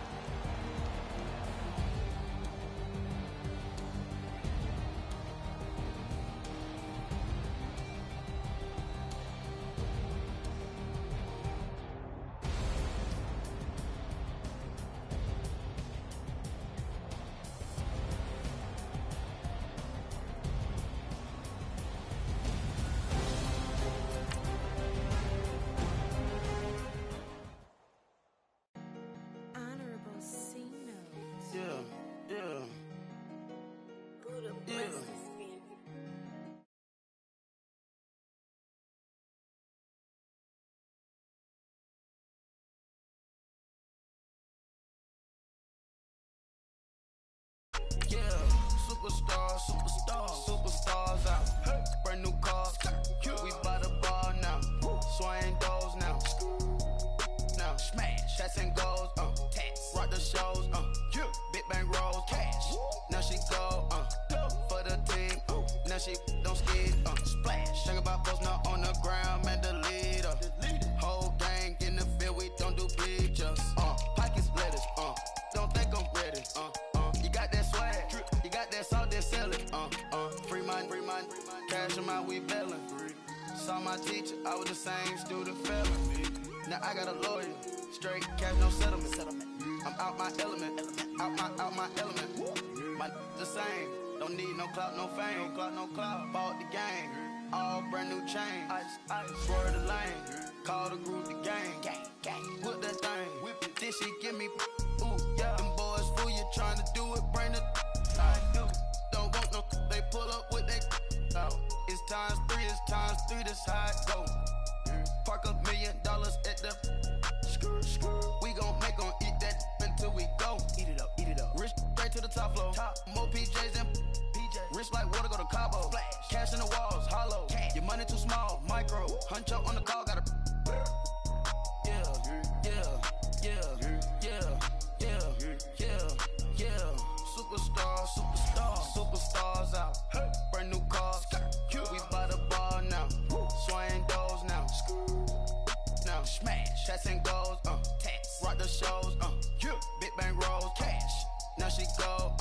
Superstars out. Brand new cars. We by the bar now. Swaying doors now. Now smash. Shots and goals. Rock the shows. Big bang rolls. Cash. Now she go. For the team. Now she don't skid. Splash. Think about post now on the ground. Man, the leader. Whole gang in the field. We don't do bleachers. Pockets lettuce. Don't think I'm ready. You got that swag. You got that salt, then sell it. Free mind. Cash them out, we bailin'. Saw my teacher, I was the same student felon. Now I got a lawyer. Straight cash, no settlement. I'm out my element. Out my element. My the same. Don't need no clout, no fame. No clout. Bought the game. All brand new chain. Ice. Swerve the lane. Call the group the gang. Put that thing. Whip it. Then she give me. Ooh, yeah. Them boys fool you trying to do it. Bring the. I do. Don't want no. They pull up with that. It's times 3. This how it go. Park $1 million at the. We gon' make 'em eat that until we go. Eat it up. Rich straight to the top floor. More PJs and PJs. Rich like water, go to Cabo. Splash. Cash in the walls, hollow. Cash. Your money too small, micro. Huncho on the call, gotta. Superstars out. Brand new cars. We by the bar now. Swaying doors now. Now smash. Shots and goals. Rock the shows. Big bang rolls. Cash. Now she go.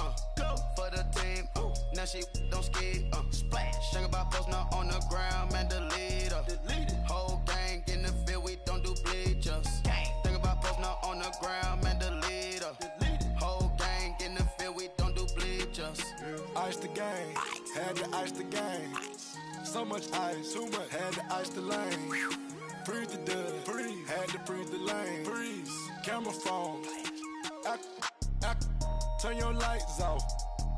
For the team. Now she don't skid. Splash. Think about post now on the ground. Man, the leader. Whole gang in the field. We don't do bleachers. Think about post now on the ground. Man, the leader. Whole gang in the field. We don't do bleachers. Ice the game, had to ice the game. So much ice, too much, had to ice the lane. Freeze the dud, freeze, had to freeze the lane. Freeze, camera phone. Turn your lights off.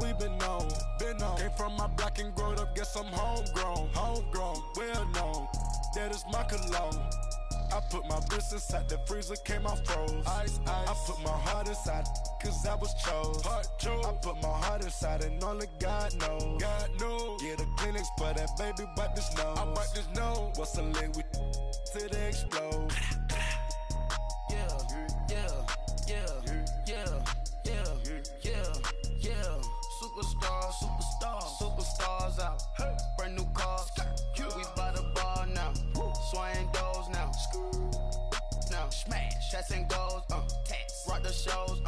We been on. Came from my block and growed up, guess I'm homegrown, well known. That is my cologne. I put my wrist inside the freezer, came out froze. Ice. I put my heart inside, cause I was chose. I put my heart inside and only God knows. Yeah, the clinics, but that baby bite this nose. I bite this nose. What's a leg with till they explode? Superstars out. Brand new cars. We by the bar now. Swaying doors now. Now smash. Shots and goals. Rock the shows.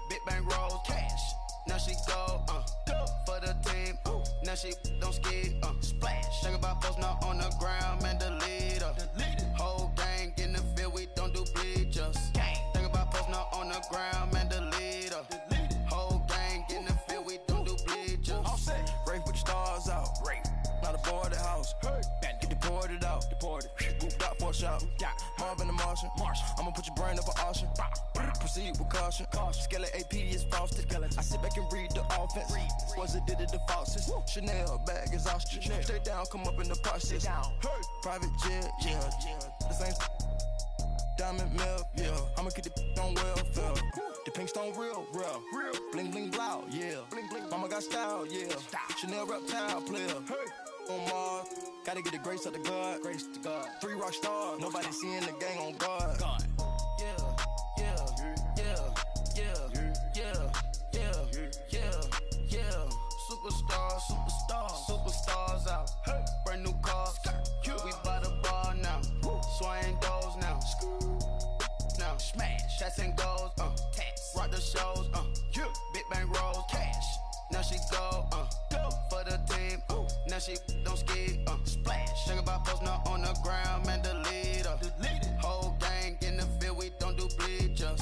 Big bang rolls. Cash. Now she go. For the team. Now she don't skid. Splash. Think about post now on the ground. Man, the leader. Whole gang in the field. We don't do bleachers. Think about post now on the ground. Man, the leader. Whole gang in the field. We don't do bleachers. All set. Rafe with the stars out. Not a boarded house. Get deported out. Gooped out for a shout. Marvin the Martian. I'ma put your brain up for auction. Proceed with caution. Skeleton AP is frosted. I sit back and read the offense. Was it did it the faucets? Chanel bag is ostrich. Stay down, come up in the process. Private jet, yeah. The same diamond milk, yeah. I'ma keep the on welfare. The pink stone real. Bling bling blow, yeah. Mama got style, yeah. Chanel reptile player. On Mars, gotta get the grace of the God. 3 rock stars, nobody seeing the gang on guard. Superstars out. Brand new cars. We by the bar now. Swaying doors now. Now smash. Shots and goals. Rock the shows. Big bang rolls. Cash. Now she go. For the team. Now she don't skid. Splash. Think about post now on the ground. Man, the leader. Whole gang in the field. We don't do bleachers.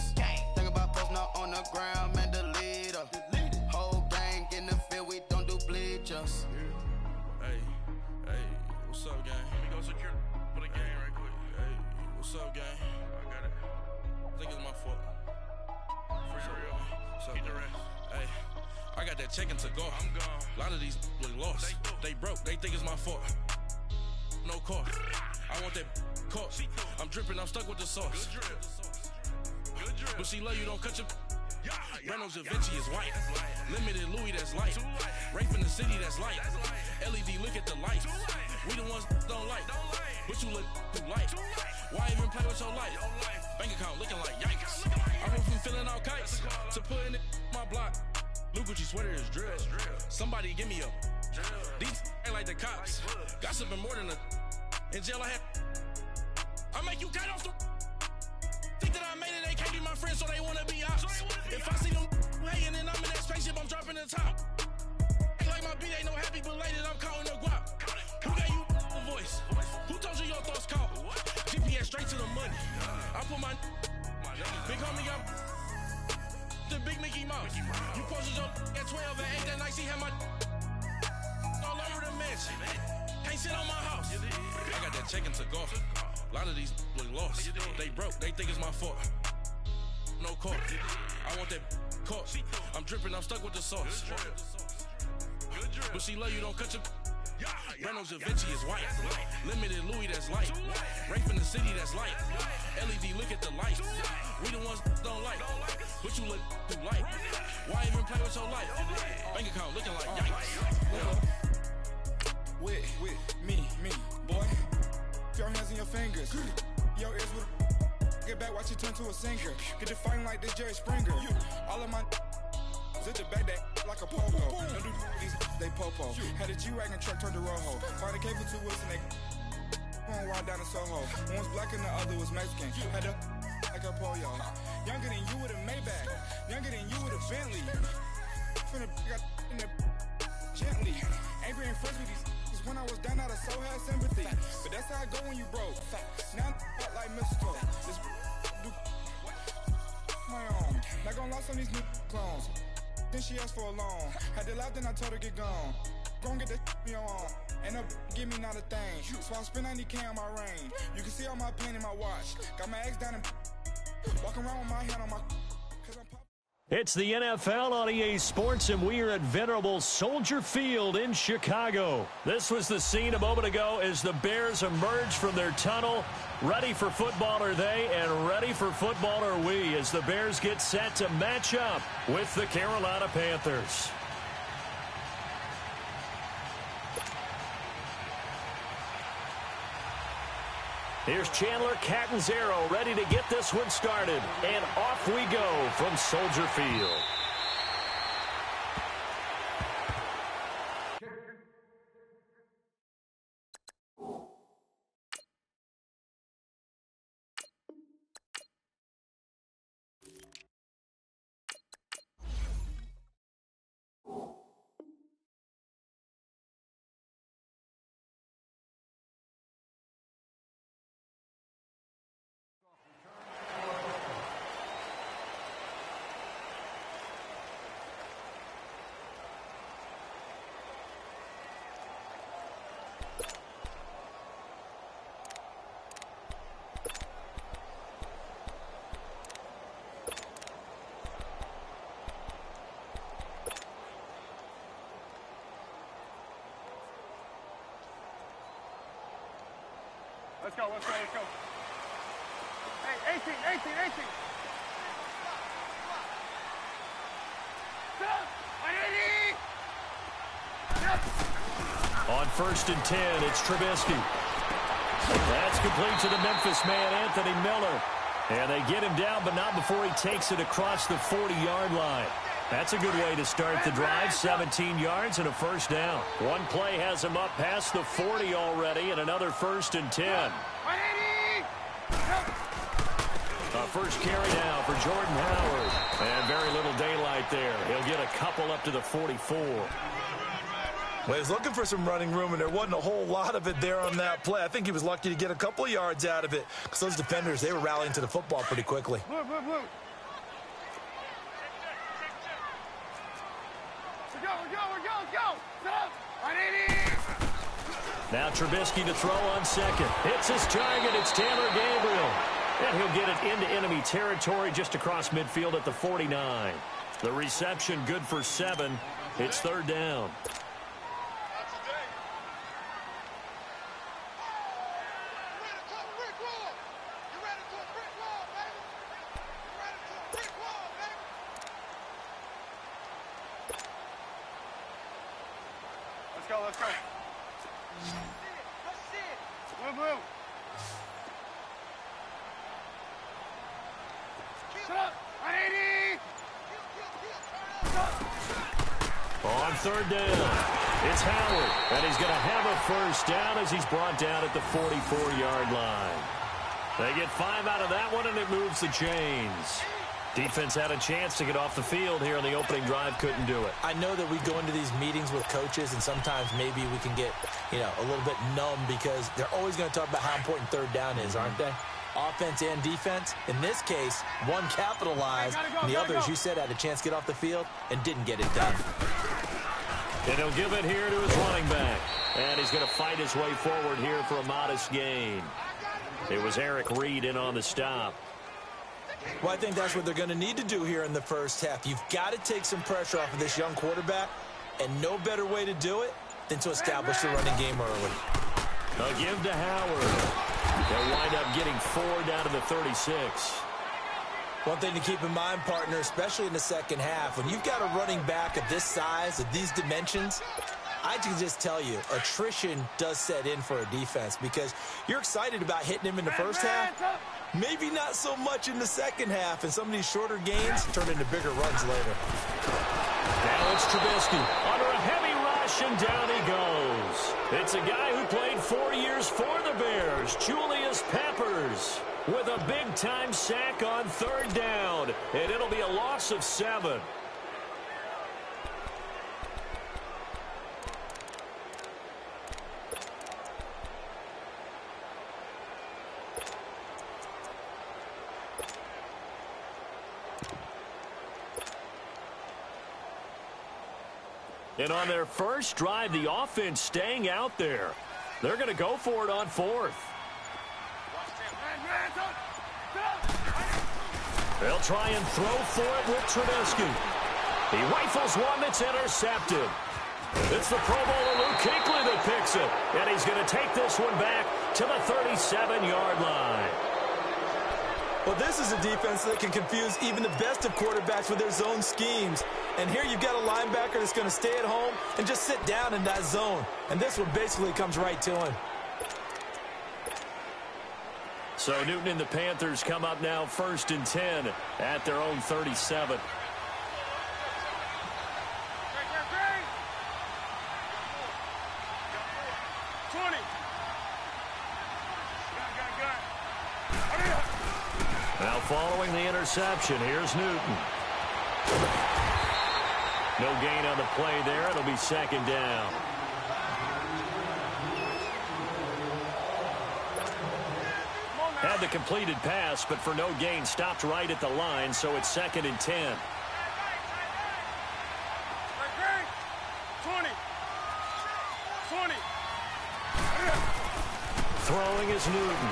Think about post now on the ground. Man, the leader. Whole gang in the field. We don't do bleachers. Hey, what's up, gang? Let me go secure for the game right quick. Hey, what's up, gang? I got it. I think it's my fault. For real. What's up, the rest. Hey, I got that chicken to go. I'm gone. A lot of these look lost. They broke. They think it's my fault. No cost. I want that cost. I'm dripping. I'm stuck with the sauce. Good drip. But she love you. Don't cut your. Reynolds Da Vinci is white. Limited Louis, that's light. Rape in the city, that's light. LED, look at the lights. We the ones don't like. But you look too light. Why even play with your life? Bank account looking like yikes. I went from feeling all kites to putting it in my block. Blue Gucci sweater is drill. Somebody give me a. These ain't like the cops. Gossiping more than a. In jail I had. I make you cut off the. Think that I made it, they can't be my friends, so they wanna be ops. If I see them hating and I'm in that spaceship, I'm dropping the top. Ain't like my beat ain't no happy belated, I'm counting the guap. Who gave you a voice? Who told you your thoughts count? GPS straight to the money. I put my big homie got the big Mickey Mouse. You posted your at 12 and 8 that night, she had my all over the mansion. Can't sit on my house. I got that check into golf. A lot of these look lost. They broke, they think it's my fault. No call. I want that caught. I'm dripping, I'm stuck with the sauce. But she love you, don't cut your. Reynolds Da Vinci is white. Limited Louis, that's light. Rape in the city, that's light. LED, look at the lights. We the ones don't like. But you look too light. Why even play with your life? Bank account looking like yikes. With me, boy. Your hands and your fingers. Your ears with. Get back, watch you turn to a singer. Get it fighting like this Jerry Springer. All of my. Zit the back that like a pogo. Don't do these, they popo. Had a G-Wagon truck turned to Rojo. Find a cable 2 wheels and they going wild down in Soho. One was black and the other was Mexican. Had a like a pollo. Younger than you with a Maybach. Younger than you with a Bentley. Finna got in the gently. Angry and friends with these. When I was down, I so had sympathy. But that's how I go when you broke. Now I'm like mistletoe. This do my own. Not gonna lost on these new clones. Then she asked for a loan. Had to laugh, then I told her get gone. Gon' get that me on. And up, give me not a thing. So I spend 90K on my range. You can see all my pain in my watch. Got my ex down and walking around with my hand on my. It's the NFL on EA Sports, and we are at venerable Soldier Field in Chicago. This was the scene a moment ago as the Bears emerged from their tunnel. Ready for football are they, and ready for football are we, as the Bears get set to match up with the Carolina Panthers. Here's Chandler Catanzaro ready to get this one started. And off we go from Soldier Field. Let's go, let's go, let's go. Hey, 18. On 1st and 10, it's Trubisky. That's complete to the Memphis man, Anthony Miller. And they get him down, but not before he takes it across the 40-yard line. That's a good way to start the drive. 17 yards and a first down. One play has him up past the 40 already, and another 1st and 10. A first carry now for Jordan Howard. And very little daylight there. He'll get a couple up to the 44. Well, he's looking for some running room, and there wasn't a whole lot of it there on that play. I think he was lucky to get a couple of yards out of it, because those defenders, they were rallying to the football pretty quickly. Blue. Let's go. Now Trubisky to throw on second. Hits his target. It's Taylor Gabriel. And he'll get it into enemy territory just across midfield at the 49. The reception good for 7. It's 3rd down. go, let's go. Move, move. Shut up. 180. On third down, it's Howard, and he's going to have a first down as he's brought down at the 44-yard line. They get 5 out of that one, and it moves the chains. Defense had a chance to get off the field here in the opening drive, couldn't do it. I know that we go into these meetings with coaches, and sometimes maybe we can get, a little bit numb because they're always going to talk about how important third down is, aren't they? Offense and defense. In this case, one capitalized, and the others, you said, had a chance to get off the field and didn't get it done. And he'll give it here to his running back. And he's going to fight his way forward here for a modest gain. It was Eric Reed in on the stop. Well, I think that's what they're going to need to do here in the first half. You've got to take some pressure off of this young quarterback, and no better way to do it than to establish the running game early. A give to Howard. They'll wind up getting 4 down to the 36. One thing to keep in mind, partner, especially in the second half, when you've got a running back of this size, of these dimensions, I can just tell you, attrition does set in for a defense because you're excited about hitting him in the first half, maybe not so much in the second half, and some of these shorter gains turn into bigger runs later. Now it's Trubisky under a heavy rush, and down he goes. It's a guy who played 4 years for the Bears, Julius Peppers, with a big-time sack on third down, and it'll be a loss of 7. And on their first drive, the offense staying out there. They're going to go for it on 4th. They'll try and throw for it with Trubisky. He rifles one that's intercepted. It's the Pro Bowler Luke Kuechly that picks it. And he's going to take this one back to the 37-yard line. Well, this is a defense that can confuse even the best of quarterbacks with their zone schemes. And here you've got a linebacker that's going to stay at home and just sit down in that zone. And this one basically comes right to him. So Newton and the Panthers come up now 1st and 10 at their own 37. Now following the interception, here's Newton. No gain on the play there. It'll be 2nd down. Had the completed pass, but for no gain, stopped right at the line, so it's 2nd and 10. 20. Throwing is Newton.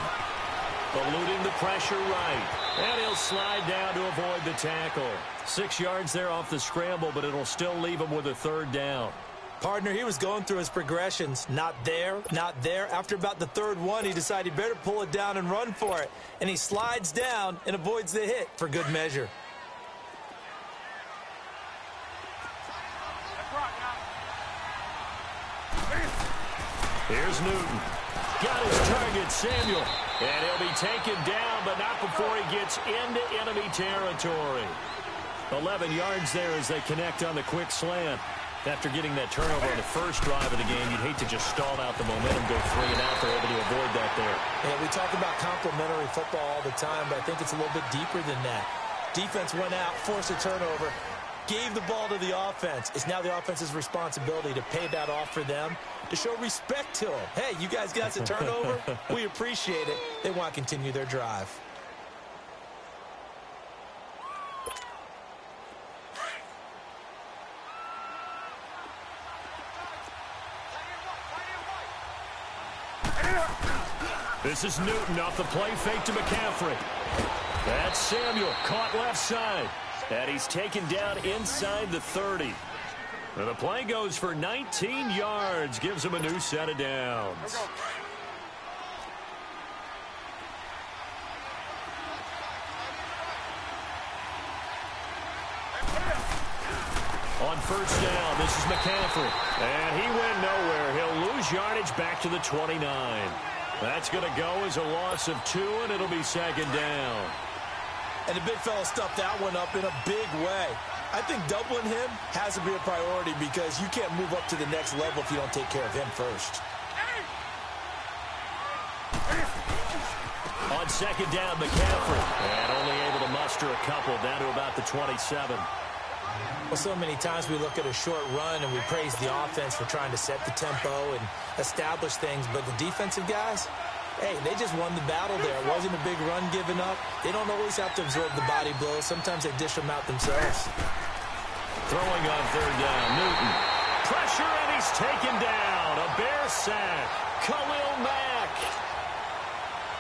Eluding the pressure right. And he'll slide down to avoid the tackle. 6 yards there off the scramble, but it'll still leave him with a 3rd down. Partner, he was going through his progressions. Not there, not there. After about the 3rd one, he decided he better pull it down and run for it. And he slides down and avoids the hit for good measure. Here's Newton. Got his target, Samuel. And he'll be taken down, but not before he gets into enemy territory. 11 yards there as they connect on the quick slant. After getting that turnover on the first drive of the game, you'd hate to just stall out the momentum, go 3 and out. They're able to avoid that there. Yeah, we talk about complementary football all the time, but I think it's a little bit deeper than that. Defense went out, forced a turnover, gave the ball to the offense. It's now the offense's responsibility to pay that off for them, to show respect to them. Hey, you guys got the turnover? We appreciate it. They want to continue their drive. This is Newton off the play fake to McCaffrey. That's Samuel caught left side. And he's taken down inside the 30. And the play goes for 19 yards. Gives him a new set of downs. On 1st down, this is McCaffrey. And he went nowhere. lose yardage back to the 29. That's going to go as a loss of 2, and it'll be second down. And the big fella stuffed that one up in a big way. I think doubling him has to be a priority because you can't move up to the next level if you don't take care of him first. On second down, McCaffrey. And only able to muster a couple down to about the 27. Well, so many times we look at a short run and we praise the offense for trying to set the tempo and establish things, but the defensive guys, hey, they just won the battle there. It wasn't a big run given up. They don't always have to absorb the body blows. Sometimes they dish them out themselves. Throwing on third down, Newton. Pressure, and he's taken down. A Bear sack. Khalil Mack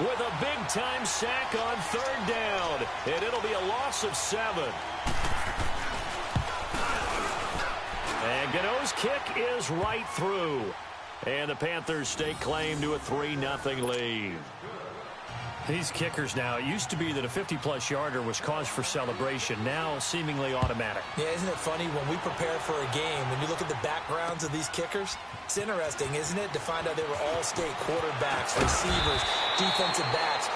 with a big-time sack on third down, and it'll be a loss of 7. And Gano's kick is right through. And the Panthers stake claim to a 3-0 lead. These kickers now, it used to be that a 50-plus yarder was cause for celebration. Now seemingly automatic. Yeah, isn't it funny when we prepare for a game, when you look at the backgrounds of these kickers, it's interesting, isn't it, to find out they were all-state quarterbacks, receivers, defensive backs,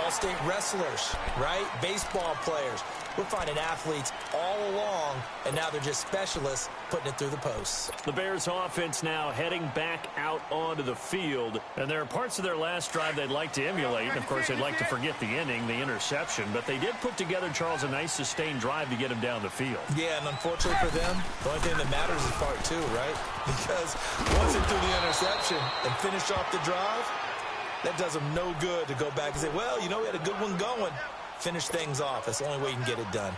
all-state wrestlers, right? Baseball players. We're finding athletes all along, and now they're just specialists putting it through the posts. The Bears offense now heading back out onto the field, and there are parts of their last drive they'd like to emulate. And of course, they'd like to forget the inning, the interception, but they did put together, Charles, a nice sustained drive to get him down the field. Yeah, and unfortunately for them, the only thing that matters is part 2, right? Because once they threw the interception and finished off the drive, that does them no good to go back and say, well, you know, we had a good one going. Finish things off. That's the only way you can get it done.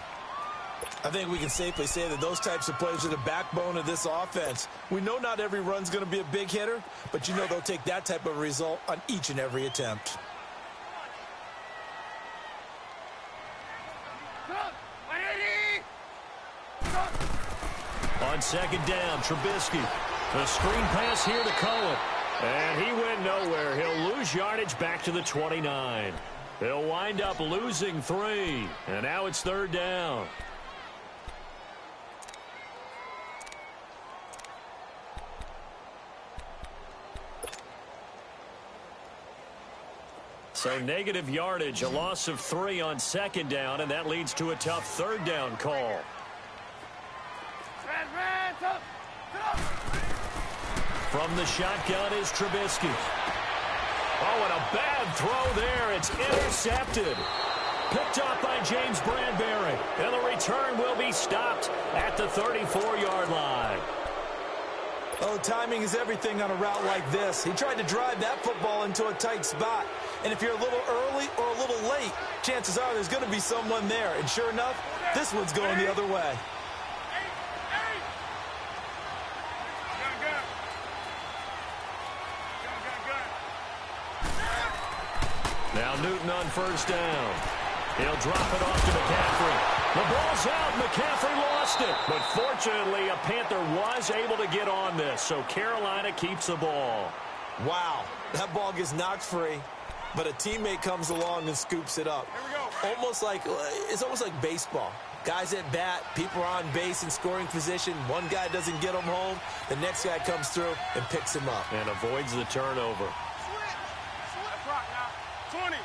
I think we can safely say that those types of plays are the backbone of this offense. We know not every run's going to be a big hitter, but you know they'll take that type of result on each and every attempt. On second down, Trubisky. The screen pass here to Cohen. And he went nowhere. He'll lose yardage back to the 29. They'll wind up losing 3. And now it's third down. So negative yardage, a loss of 3 on second down, and that leads to a tough third down call. From the shotgun is Trubisky. Oh, and a bad throw there. It's intercepted. Picked up by James Bradbury. And the return will be stopped at the 34-yard line. Oh, timing is everything on a route like this. He tried to drive that football into a tight spot. And if you're a little early or a little late, chances are there's going to be someone there. And sure enough, this one's going the other way. Now Newton on first down. He'll drop it off to McCaffrey. The ball's out. McCaffrey lost it. But fortunately, a Panther was able to get on this, so Carolina keeps the ball. Wow, that ball gets knocked free, but a teammate comes along and scoops it up. It's almost like baseball. Guys at bat, people are on base in scoring position. One guy doesn't get him home. The next guy comes through and picks him up. And avoids the turnover. 20.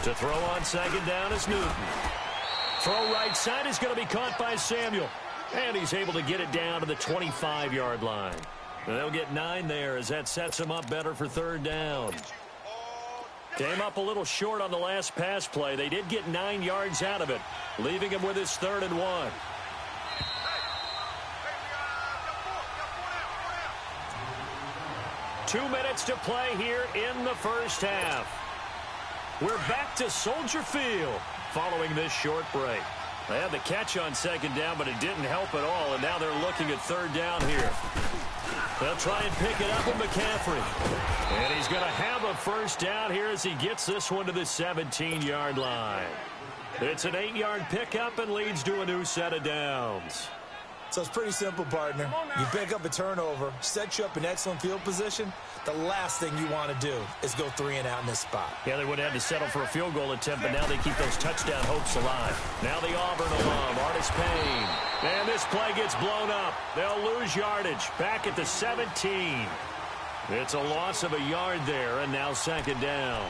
To throw on second down is Newton. Throw right side is going to be caught by Samuel. And he's able to get it down to the 25-yard line. And they'll get 9 there as that sets him up better for third down. Came up a little short on the last pass play. They did get 9 yards out of it, leaving him with his 3rd and 1. Two minutes to play here in the first half. We're back to Soldier Field following this short break. They had the catch on second down, but it didn't help at all, and now they're looking at third down here. They'll try and pick it up with McCaffrey. And he's going to have a first down here as he gets this one to the 17-yard line. It's an 8-yard pickup and leads to a new set of downs. So it's pretty simple, partner. You pick up a turnover, set you up in excellent field position. The last thing you want to do is go 3 and out in this spot. Yeah, they would have had to settle for a field goal attempt, but now they keep those touchdown hopes alive. Now the Auburn alum, Artis Payne. And this play gets blown up. They'll lose yardage back at the 17. It's a loss of a yard there, and now second down.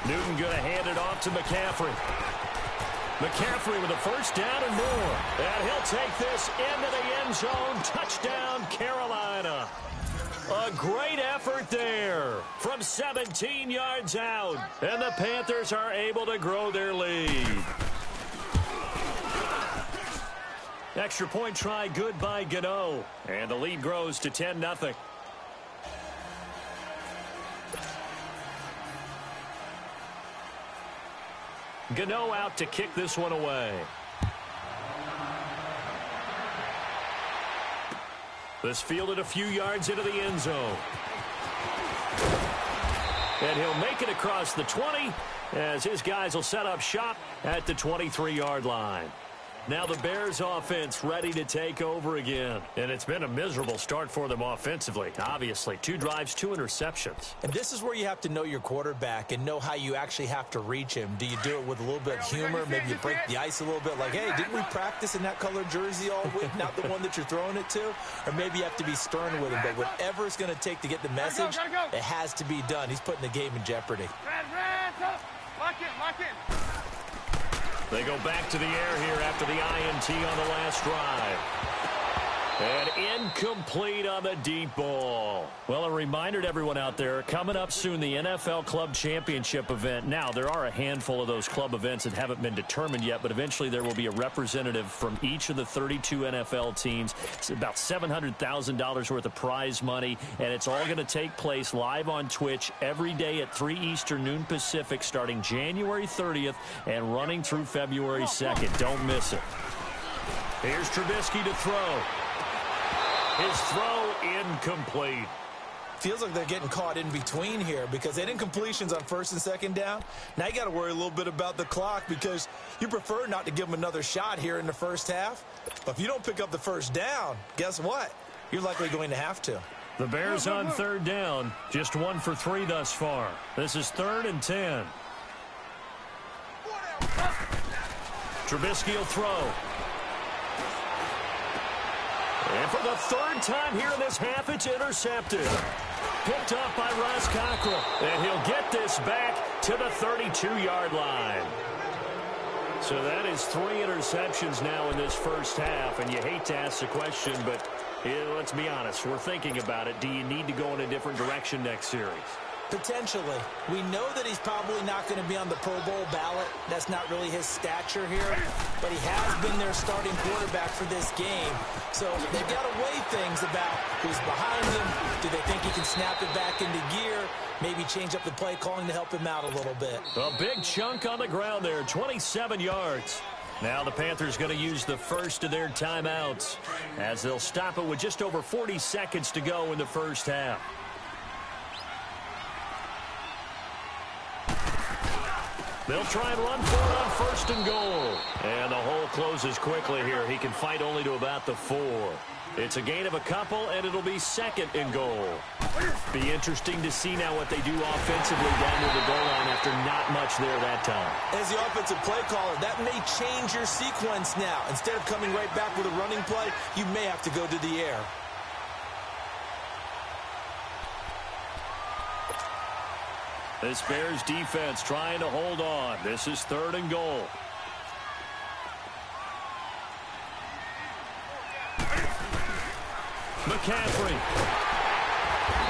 Newton going to hand it off to McCaffrey. McCaffrey with a first down and more. And he'll take this into the end zone. Touchdown, Carolina. A great effort there from 17 yards out. And the Panthers are able to grow their lead. Extra point try good by Gano. And the lead grows to 10-0. Gano out to kick this one away. This fielded a few yards into the end zone. And he'll make it across the 20 as his guys will set up shop at the 23-yard line. Now the Bears offense ready to take over again. And it's been a miserable start for them offensively. Obviously, 2 drives, 2 interceptions. And this is where you have to know your quarterback and know how you actually have to reach him. Do you do it with a little bit of humor? Maybe you break the ice a little bit like, hey, didn't we practice in that colored jersey all week, not the one that you're throwing it to? Or maybe you have to be stern with him. But whatever it's going to take to get the message, it has to be done. He's putting the game in jeopardy. Lock in. They go back to the air here after the INT on the last drive. And incomplete on the deep ball. Well, a reminder to everyone out there, coming up soon, the NFL Club Championship event. Now, there are a handful of those club events that haven't been determined yet, but eventually there will be a representative from each of the 32 NFL teams. It's about $700,000 worth of prize money, and it's all going to take place live on Twitch every day at 3 Eastern, noon Pacific, starting January 30th and running through February 2nd. Don't miss it. Here's Trubisky to throw. His throw incomplete. Feels like they're getting caught in between here because they didn't incompletions on first and second down. Now you got to worry a little bit about the clock because you prefer not to give them another shot here in the first half. But if you don't pick up the first down, guess what? You're likely going to have to. The Bears on third down, just 1 for 3 thus far. This is 3rd and 10. Trubisky will throw. And for the 3rd time here in this half, it's intercepted. Picked up by Ross Cockrell. And he'll get this back to the 32-yard line. So that is 3 interceptions now in this first half. And you hate to ask the question, but let's be honest. We're thinking about it. Do you need to go in a different direction next series? Potentially. We know that he's probably not going to be on the Pro Bowl ballot. That's not really his stature here. But he has been their starting quarterback for this game. So they've got to weigh things about who's behind him. Do they think he can snap it back into gear? Maybe change up the play calling to help him out a little bit. A big chunk on the ground there, 27 yards. Now the Panthers going to use the first of their timeouts as they'll stop it with just over 40 seconds to go in the first half. They'll try and run for it on 1st and goal. And the hole closes quickly here. He can fight only to about the 4. It's a gain of a couple, and it'll be 2nd and goal. Be interesting to see now what they do offensively down near the goal line after not much there that time. As the offensive play caller, that may change your sequence now. Instead of coming right back with a running play, you may have to go to the air. This Bears defense trying to hold on. This is 3rd and goal. McCaffrey.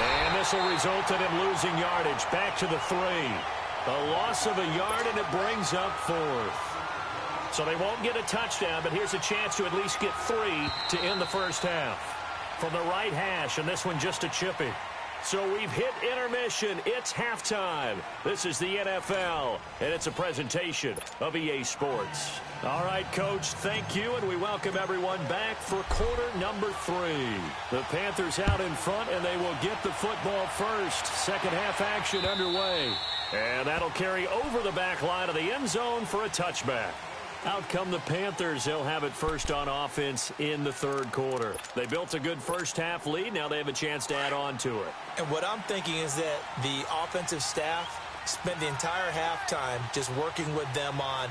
And this will result in him losing yardage back to the 3. A loss of a yard, and it brings up 4th. So they won't get a touchdown, but here's a chance to at least get 3 to end the first half. From the right hash, and this one just a chippy. So we've hit intermission. It's halftime. This is the NFL, and it's a presentation of EA Sports. All right, Coach, thank you, and we welcome everyone back for quarter number 3. The Panthers out in front, and they will get the football first. Second half action underway. And that'll carry over the back line of the end zone for a touchback. Out come the Panthers. They'll have it first on offense in the third quarter. They built a good first half lead. Now they have a chance to add on to it. And what I'm thinking is that the offensive staff spent the entire halftime just working with them on,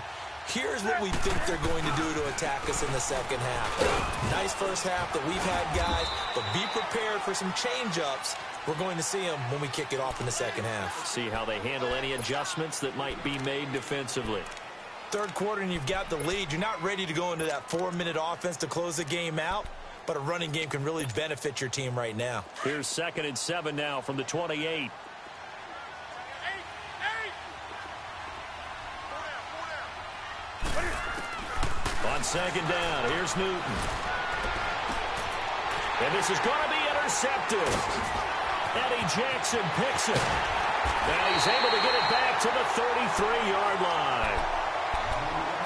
here's what we think they're going to do to attack us in the second half. Nice first half that we've had, guys, but be prepared for some change-ups. We're going to see them when we kick it off in the second half. See how they handle any adjustments that might be made defensively. Third quarter and you've got the lead. You're not ready to go into that 4-minute offense to close the game out, but a running game can really benefit your team right now. Here's 2nd and 7 now from the 28. On second down, here's Newton. And this is going to be intercepted. Eddie Jackson picks it. Now he's able to get it back to the 33-yard line.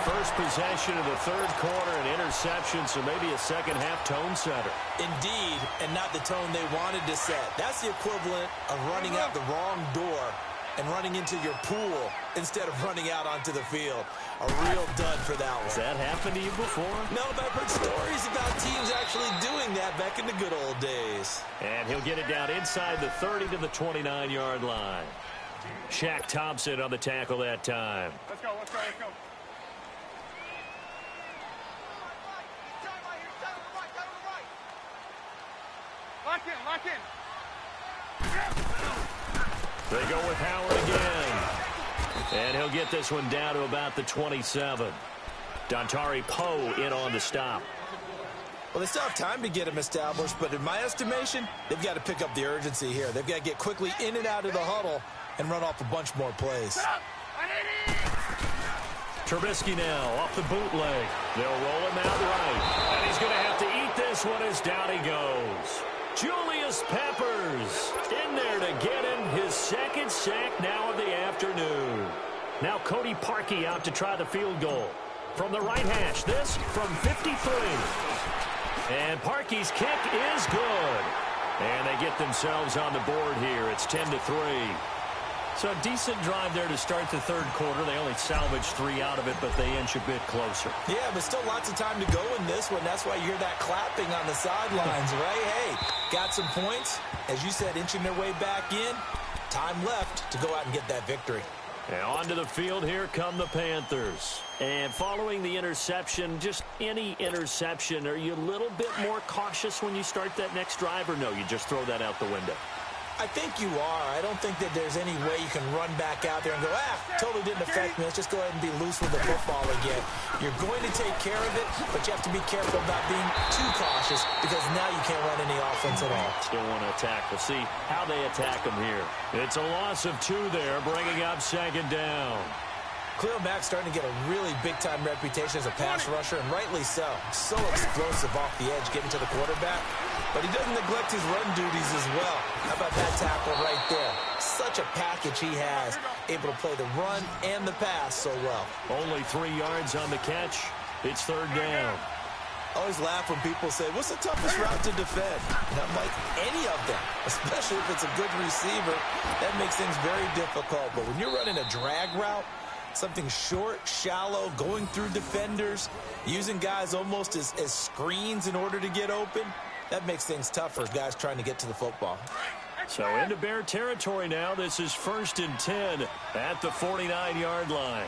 First possession of the third quarter, an interception, so maybe a second-half tone setter. Indeed, and not the tone they wanted to set. That's the equivalent of running out the wrong door and running into your pool instead of running out onto the field. A real dud for that one. Has that happened to you before? No, but I've heard stories about teams actually doing that back in the good old days. And he'll get it down inside the 30 to the 29-yard line. Shaq Thompson on the tackle that time. Let's go, let's go, let's go. Lock in, lock in. They go with Howard again. And he'll get this one down to about the 27. Dontari Poe in on the stop. Well, they still have time to get him established, but in my estimation, they've got to pick up the urgency here. They've got to get quickly in and out of the huddle and run off a bunch more plays. Trubisky now off the bootleg. They'll roll him out right. And he's going to have to eat this one as down he goes. Julius Peppers in there to get him his second sack now of the afternoon. Now Cody Parkey out to try the field goal. From the right hash, this from 53. And Parkey's kick is good. And they get themselves on the board here. It's 10-3. So a decent drive there to start the third quarter. They only salvaged 3 out of it, but they inch a bit closer. Yeah, but still lots of time to go in this one. That's why you hear that clapping on the sidelines, right? Hey, got some points. As you said, inching their way back in. Time left to go out and get that victory. And onto the field, here come the Panthers. And following the interception, just any interception, are you a little bit more cautious when you start that next drive, or no, you just throw that out the window? I think you are. I don't think that there's any way you can run back out there and go, totally didn't affect me. Let's just go ahead and be loose with the football again. You're going to take care of it, but you have to be careful about being too cautious because now you can't run any offense at all. Still want to attack. We'll see how they attack them here. It's a loss of 2 there, bringing up second down. Khalil Mack's starting to get a really big-time reputation as a pass rusher, and rightly so. So explosive off the edge, getting to the quarterback. But he doesn't neglect his run duties as well. How about that tackle right there? Such a package he has, able to play the run and the pass so well. Only 3 yards on the catch. It's third down. I always laugh when people say, what's the toughest route to defend? And I'm like, any of them, especially if it's a good receiver. That makes things very difficult. But when you're running a drag route, something short, shallow, going through defenders, using guys almost as screens in order to get open, that makes things tough for guys trying to get to the football. So into Bear territory now. This is 1st and 10 at the 49-yard line.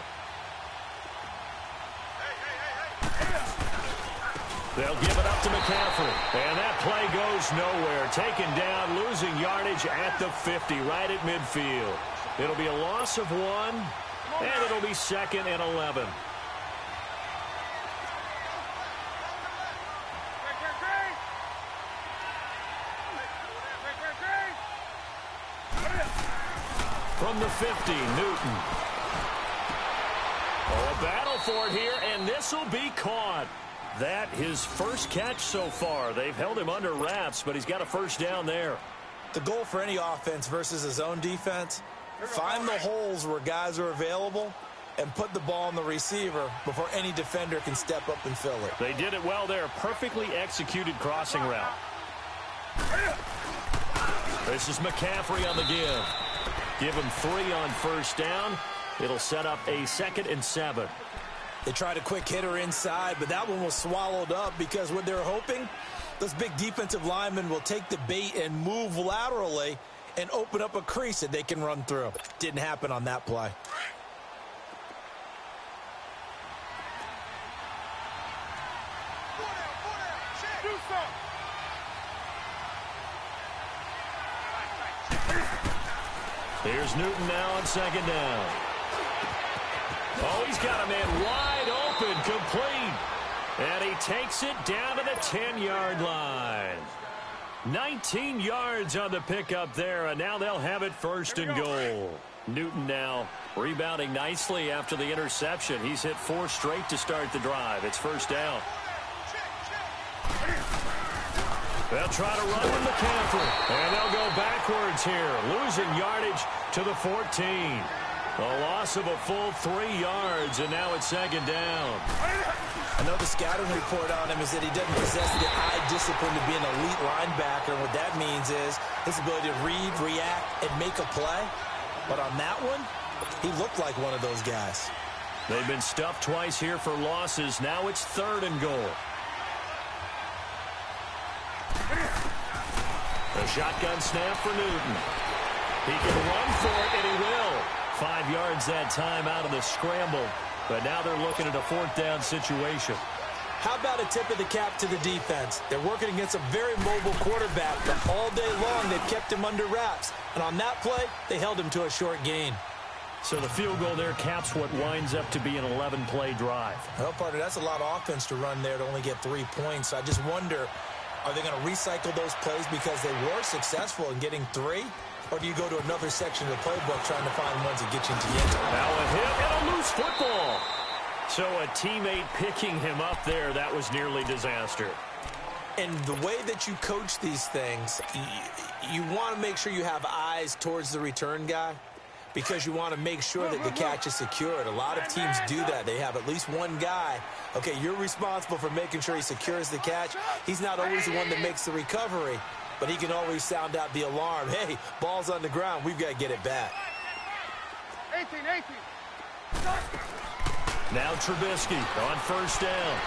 They'll give it up to McCaffrey. And that play goes nowhere. Taken down, losing yardage at the 50, right at midfield. It'll be a loss of 1, and it'll be 2nd and 11. From the 50, Newton. Oh, a battle for it here, and this will be caught. That his first catch so far. They've held him under wraps, but he's got a first down there. The goal for any offense versus a zone defense, find the holes where guys are available and put the ball on the receiver before any defender can step up and fill it. They did it well there. Perfectly executed crossing route. This is McCaffrey on the give. Give him 3 on first down. It'll set up a 2nd and 7. They tried a quick hitter inside, but that one was swallowed up because what they're hoping, those big defensive linemen will take the bait and move laterally and open up a crease that they can run through. Didn't happen on that play. Here's Newton now on 2nd down. Oh, he's got a man wide open, complete. And he takes it down to the 10-yard line. 19 yards on the pickup there, and now they'll have it 1st and goal. Newton now rebounding nicely after the interception. He's hit 4 straight to start the drive. It's 1st down. They'll try to run with McCaffrey, and they'll go backwards here, losing yardage to the 14. A loss of a full 3 yards, and now it's 2nd down. I know the scouting report on him is that he doesn't possess the eye discipline to be an elite linebacker. What that means is his ability to read, react, and make a play. But on that one, he looked like one of those guys. They've been stuffed twice here for losses. Now it's 3rd and goal. A shotgun snap for Newton. He can run for it, and he will. 5 yards that time out of the scramble. But now they're looking at a 4th down situation. How about a tip of the cap to the defense? They're working against a very mobile quarterback, but all day long they've kept him under wraps. And on that play, they held him to a short gain. So the field goal there caps what winds up to be an 11-play drive. Well, partner, that's a lot of offense to run there to only get 3 points. So I just wonder, are they going to recycle those plays because they were successful in getting 3? Or do you go to another section of the playbook trying to find ones that get you into the end zone? Now a hit and a loose football. So a teammate picking him up there, that was nearly disaster. And the way that you coach these things, you want to make sure you have eyes towards the return guy because you want to make sure that the catch is secured. A lot of teams do that. They have at least one guy. Okay, you're responsible for making sure he secures the catch. He's not always the one that makes the recovery, but he can always sound out the alarm. Hey, ball's on the ground. We've got to get it back. 18. Now Trubisky on 1st down.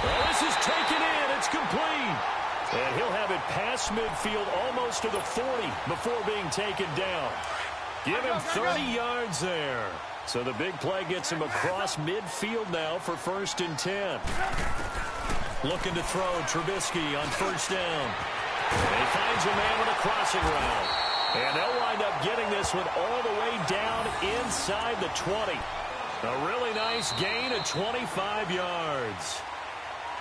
Well, this is taken in. It's complete. And he'll have it past midfield almost to the 40 before being taken down. Give him 30 yards there. So the big play gets him across midfield now for 1st and 10. Looking to throw Trubisky on 1st down. And he finds a man with a crossing route. And they'll wind up getting this one all the way down inside the 20. A really nice gain of 25 yards.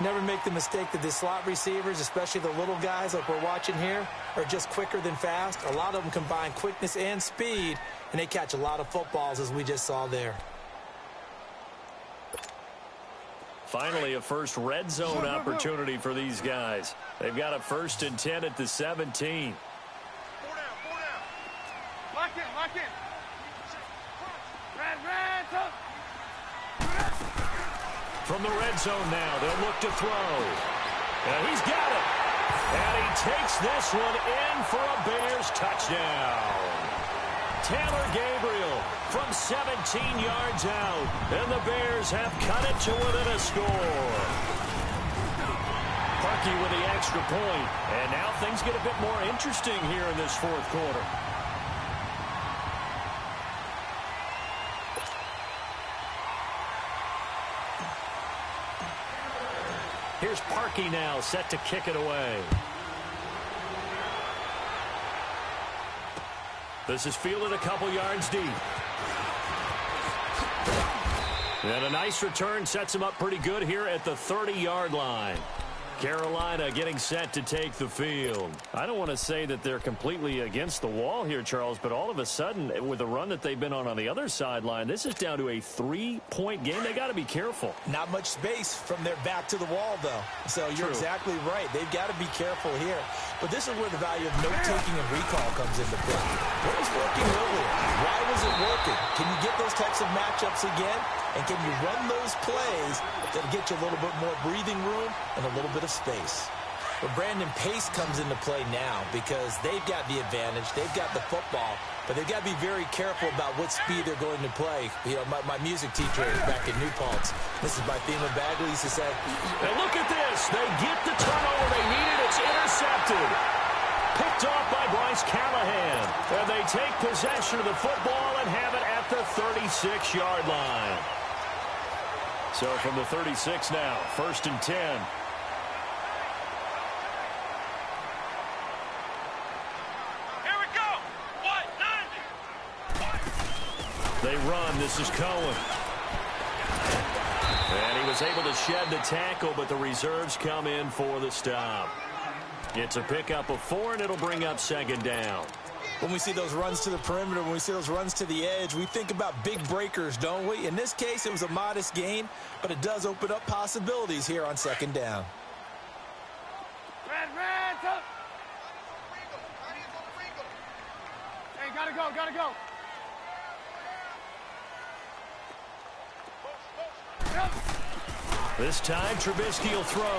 Never make the mistake that the slot receivers, especially the little guys like we're watching here, are just quicker than fast. A lot of them combine quickness and speed, and they catch a lot of footballs, as we just saw there. Finally, a first red zone opportunity for these guys. They've got a 1st and 10 at the 17. 4 down. Lock in. Red, up. From the red zone now, they'll look to throw. And he's got it. And he takes this one in for a Bears touchdown. Taylor Gabriel from 17 yards out. And the Bears have cut it to within a score. Parkey with the extra point. And now things get a bit more interesting here in this 4th quarter. Here's Parkey now, set to kick it away. This is fielded a couple yards deep. And a nice return sets him up pretty good here at the 30-yard line. Carolina getting set to take the field. I don't want to say that they're completely against the wall here, Charles, but all of a sudden, with the run that they've been on the other sideline, this is down to a 3-point game. They got to be careful. Not much space from their back to the wall, though. So you're exactly right. They've got to be careful here. But this is where the value of note-taking and recall comes into play. What was working earlier? Why was it working? Can you get those types of matchups again? And can you run those plays that get you a little bit more breathing room and a little bit of space? But Brandon, pace comes into play now because they've got the advantage. They've got the football, but they've got to be very careful about what speed they're going to play. You know, my music teacher back in New Paltz, this is my theme of Bagley, used to say, and look at this. They get the turnover they needed. It's intercepted. Picked off by Bryce Callahan. And they take possession of the football and have it at the 36-yard line. So from the 36 now, 1st and 10. Here we go. 190. They run. This is Cohen. And he was able to shed the tackle, but the reserves come in for the stop. It's a pickup of 4, and it'll bring up 2nd down. When we see those runs to the perimeter, when we see those runs to the edge, we think about big breakers, don't we? In this case, it was a modest gain, but it does open up possibilities here on 2nd down. Red, up. Hey, gotta go. This time, Trubisky will throw. With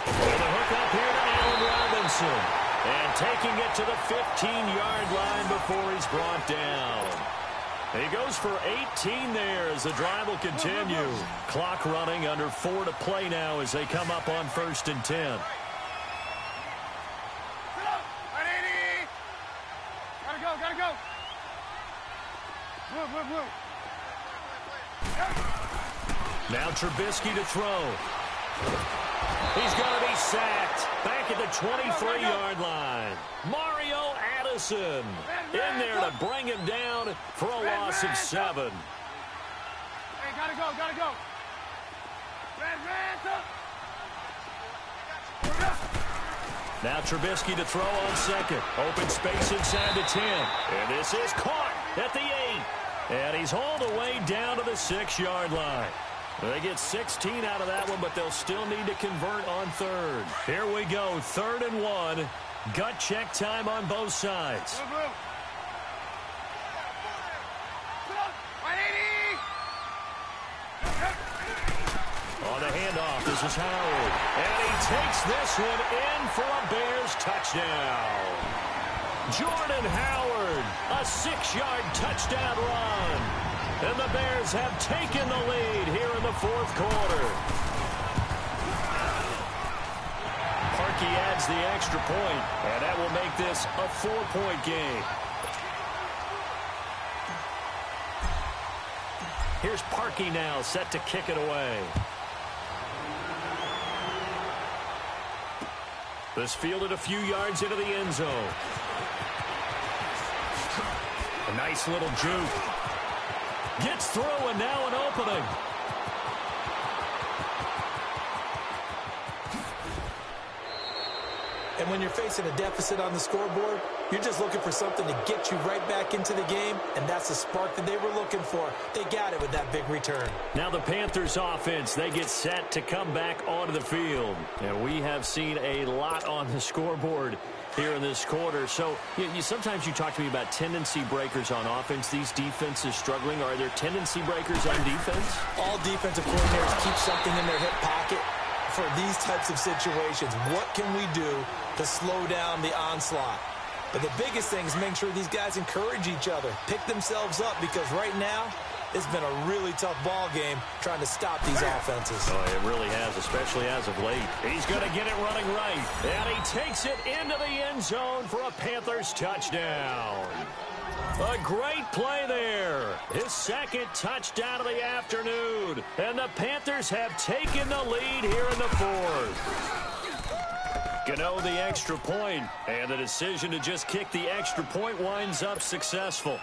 a hook up here to Allen Robinson. And taking it to the 15-yard line before he's brought down. He goes for 18 there as the drive will continue. Clock running, under 4 to play now as they come up on 1st and 10. Gotta go. Move. Now Trubisky to throw. He's going to be sacked back at the 23-yard line. Mario Addison in there to bring him down for a loss of 7. Hey, gotta go. Now Trubisky to throw on 2nd. Open space inside the 10. And this is caught at the 8. And he's hauled away down to the 6-yard line. They get 16 out of that one, but they'll still need to convert on 3rd. Here we go, 3rd and 1. Gut check time on both sides. On the handoff, this is Howard. And he takes this one in for a Bears touchdown. Jordan Howard, a 6-yard touchdown run. And the Bears have taken the lead here in the 4th quarter. Parkey adds the extra point, and that will make this a 4-point game. Here's Parkey now, set to kick it away. This fielded a few yards into the end zone. A nice little juke. Gets through, and now an opening. And when you're facing a deficit on the scoreboard, you're just looking for something to get you right back into the game, and that's the spark that they were looking for. They got it with that big return. Now the Panthers offense, they get set to come back onto the field. And we have seen a lot on the scoreboard here in this quarter. So sometimes you talk to me about tendency breakers on offense. These defenses struggling. Are there tendency breakers on defense? All defensive coordinators keep something in their hip pocket for these types of situations. What can we do to slow down the onslaught? But the biggest thing is making sure these guys encourage each other, pick themselves up, because right now it's been a really tough ball game trying to stop these offenses. Oh, it really has, especially as of late. He's going to get it running right, and he takes it into the end zone for a Panthers touchdown. A great play there. His 2nd touchdown of the afternoon. And the Panthers have taken the lead here in the 4th. Gano the extra point, and the decision to just kick the extra point winds up successful.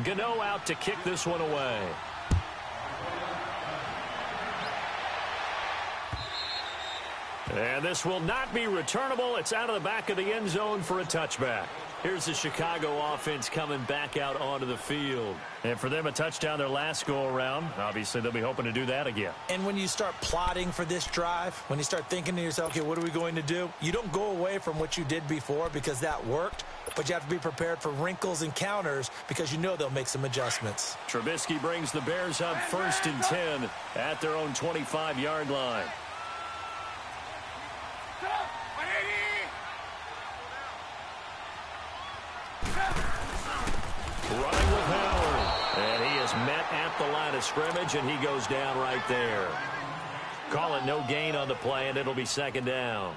Gano out to kick this one away. And this will not be returnable. It's out of the back of the end zone for a touchback. Here's the Chicago offense coming back out onto the field. And for them, a touchdown their last go-around. Obviously, they'll be hoping to do that again. And when you start plotting for this drive, when you start thinking to yourself, okay, what are we going to do? You don't go away from what you did before because that worked, but you have to be prepared for wrinkles and counters because you know they'll make some adjustments. Trubisky brings the Bears up 1st and 10 at their own 25-yard line. Running with Howard. And he is met at the line of scrimmage, and he goes down right there. Call it no gain on the play, and it'll be 2nd down.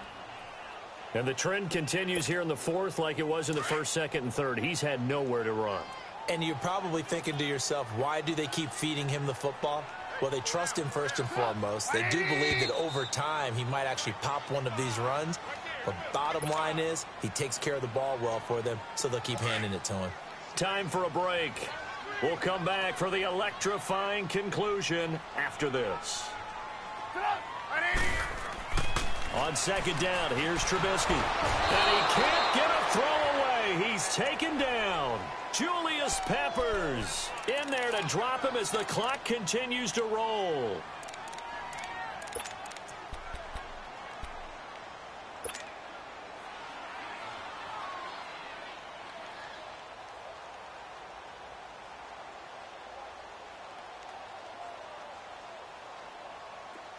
And the trend continues here in the 4th like it was in the 1st, 2nd, and 3rd. He's had nowhere to run. And you're probably thinking to yourself, why do they keep feeding him the football? Well, they trust him first and foremost. They do believe that over time he might actually pop one of these runs. But bottom line is he takes care of the ball well for them, so they'll keep handing it to him. Time for a break. We'll come back for the electrifying conclusion after this. On 2nd down, here's Trubisky. And he can't get a throw away. He's taken down. Julius Peppers in there to drop him as the clock continues to roll.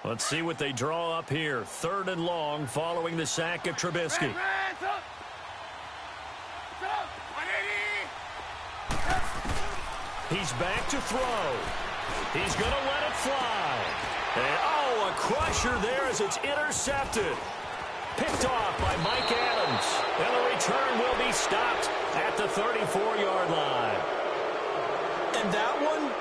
Let's see what they draw up here. 3rd and long following the sack of Trubisky. He's back to throw. He's going to let it fly. And, oh, a crusher there as it's intercepted. Picked off by Mike Adams. And the return will be stopped at the 34-yard line. And that one?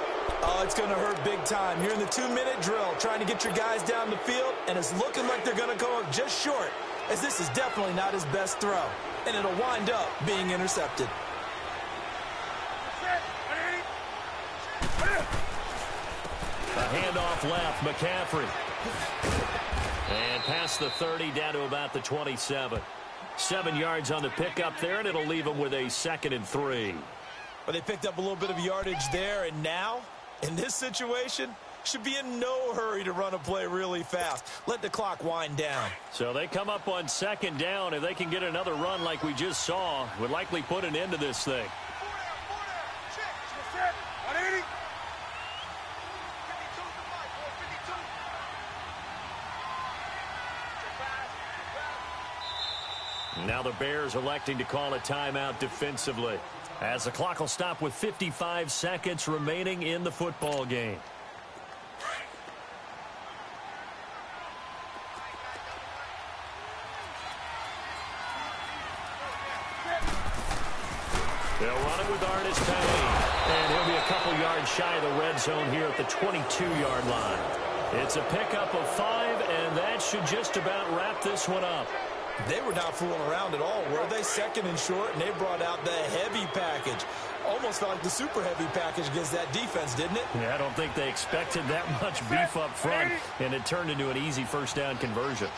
Oh, it's going to hurt big time. You're in the 2-minute drill trying to get your guys down the field, and it's looking like they're going to go just short, as this is definitely not his best throw, and it'll wind up being intercepted. A handoff left, McCaffrey. And past the 30, down to about the 27. 7 yards on the pickup there, and it'll leave them with a 2nd and 3. Well, they picked up a little bit of yardage there, and now, in this situation, should be in no hurry to run a play really fast. Let the clock wind down. So they come up on 2nd down. If they can get another run like we just saw, would likely put an end to this thing. Now the Bears electing to call a timeout defensively, as the clock will stop with 55 seconds remaining in the football game. They'll run it with Artis Payne, and he'll be a couple yards shy of the red zone here at the 22-yard line. It's a pickup of 5, and that should just about wrap this one up. They were not fooling around at all, were they? 2nd and short, and they brought out the heavy package. Almost like the super heavy package against that defense, didn't it? Yeah, I don't think they expected that much beef up front, and it turned into an easy 1st down conversion.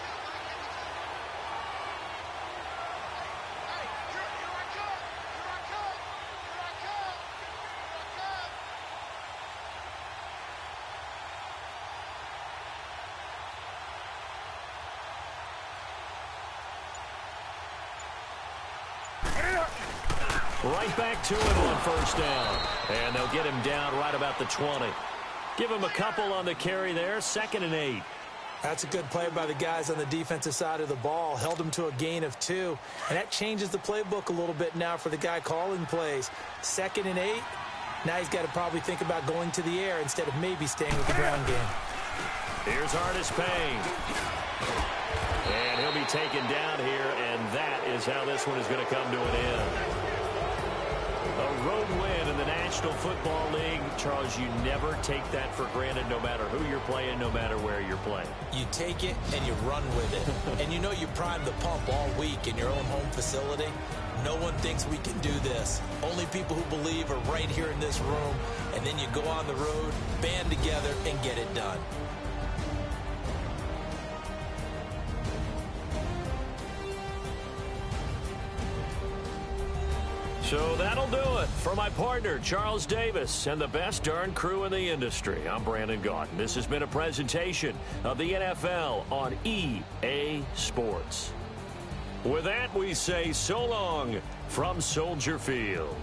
Right back to it on 1st down. And they'll get him down right about the 20. Give him a couple on the carry there. 2nd and 8. That's a good play by the guys on the defensive side of the ball. Held him to a gain of 2. And that changes the playbook a little bit now for the guy calling plays. 2nd and 8. Now he's got to probably think about going to the air instead of maybe staying with the ground game. Here's Artis Payne. And he'll be taken down here, and that is how this one is going to come to an end. A road win in the National Football League. Charles, you never take that for granted no matter who you're playing, no matter where you're playing. You take it and you run with it. And you know you primed the pump all week in your own home facility. No one thinks we can do this. Only people who believe are right here in this room. And then you go on the road, band together, and get it done. So that'll do it. For my partner, Charles Davis, and the best darn crew in the industry, I'm Brandon Gaudin. This has been a presentation of the NFL on EA Sports. With that, we say so long from Soldier Field.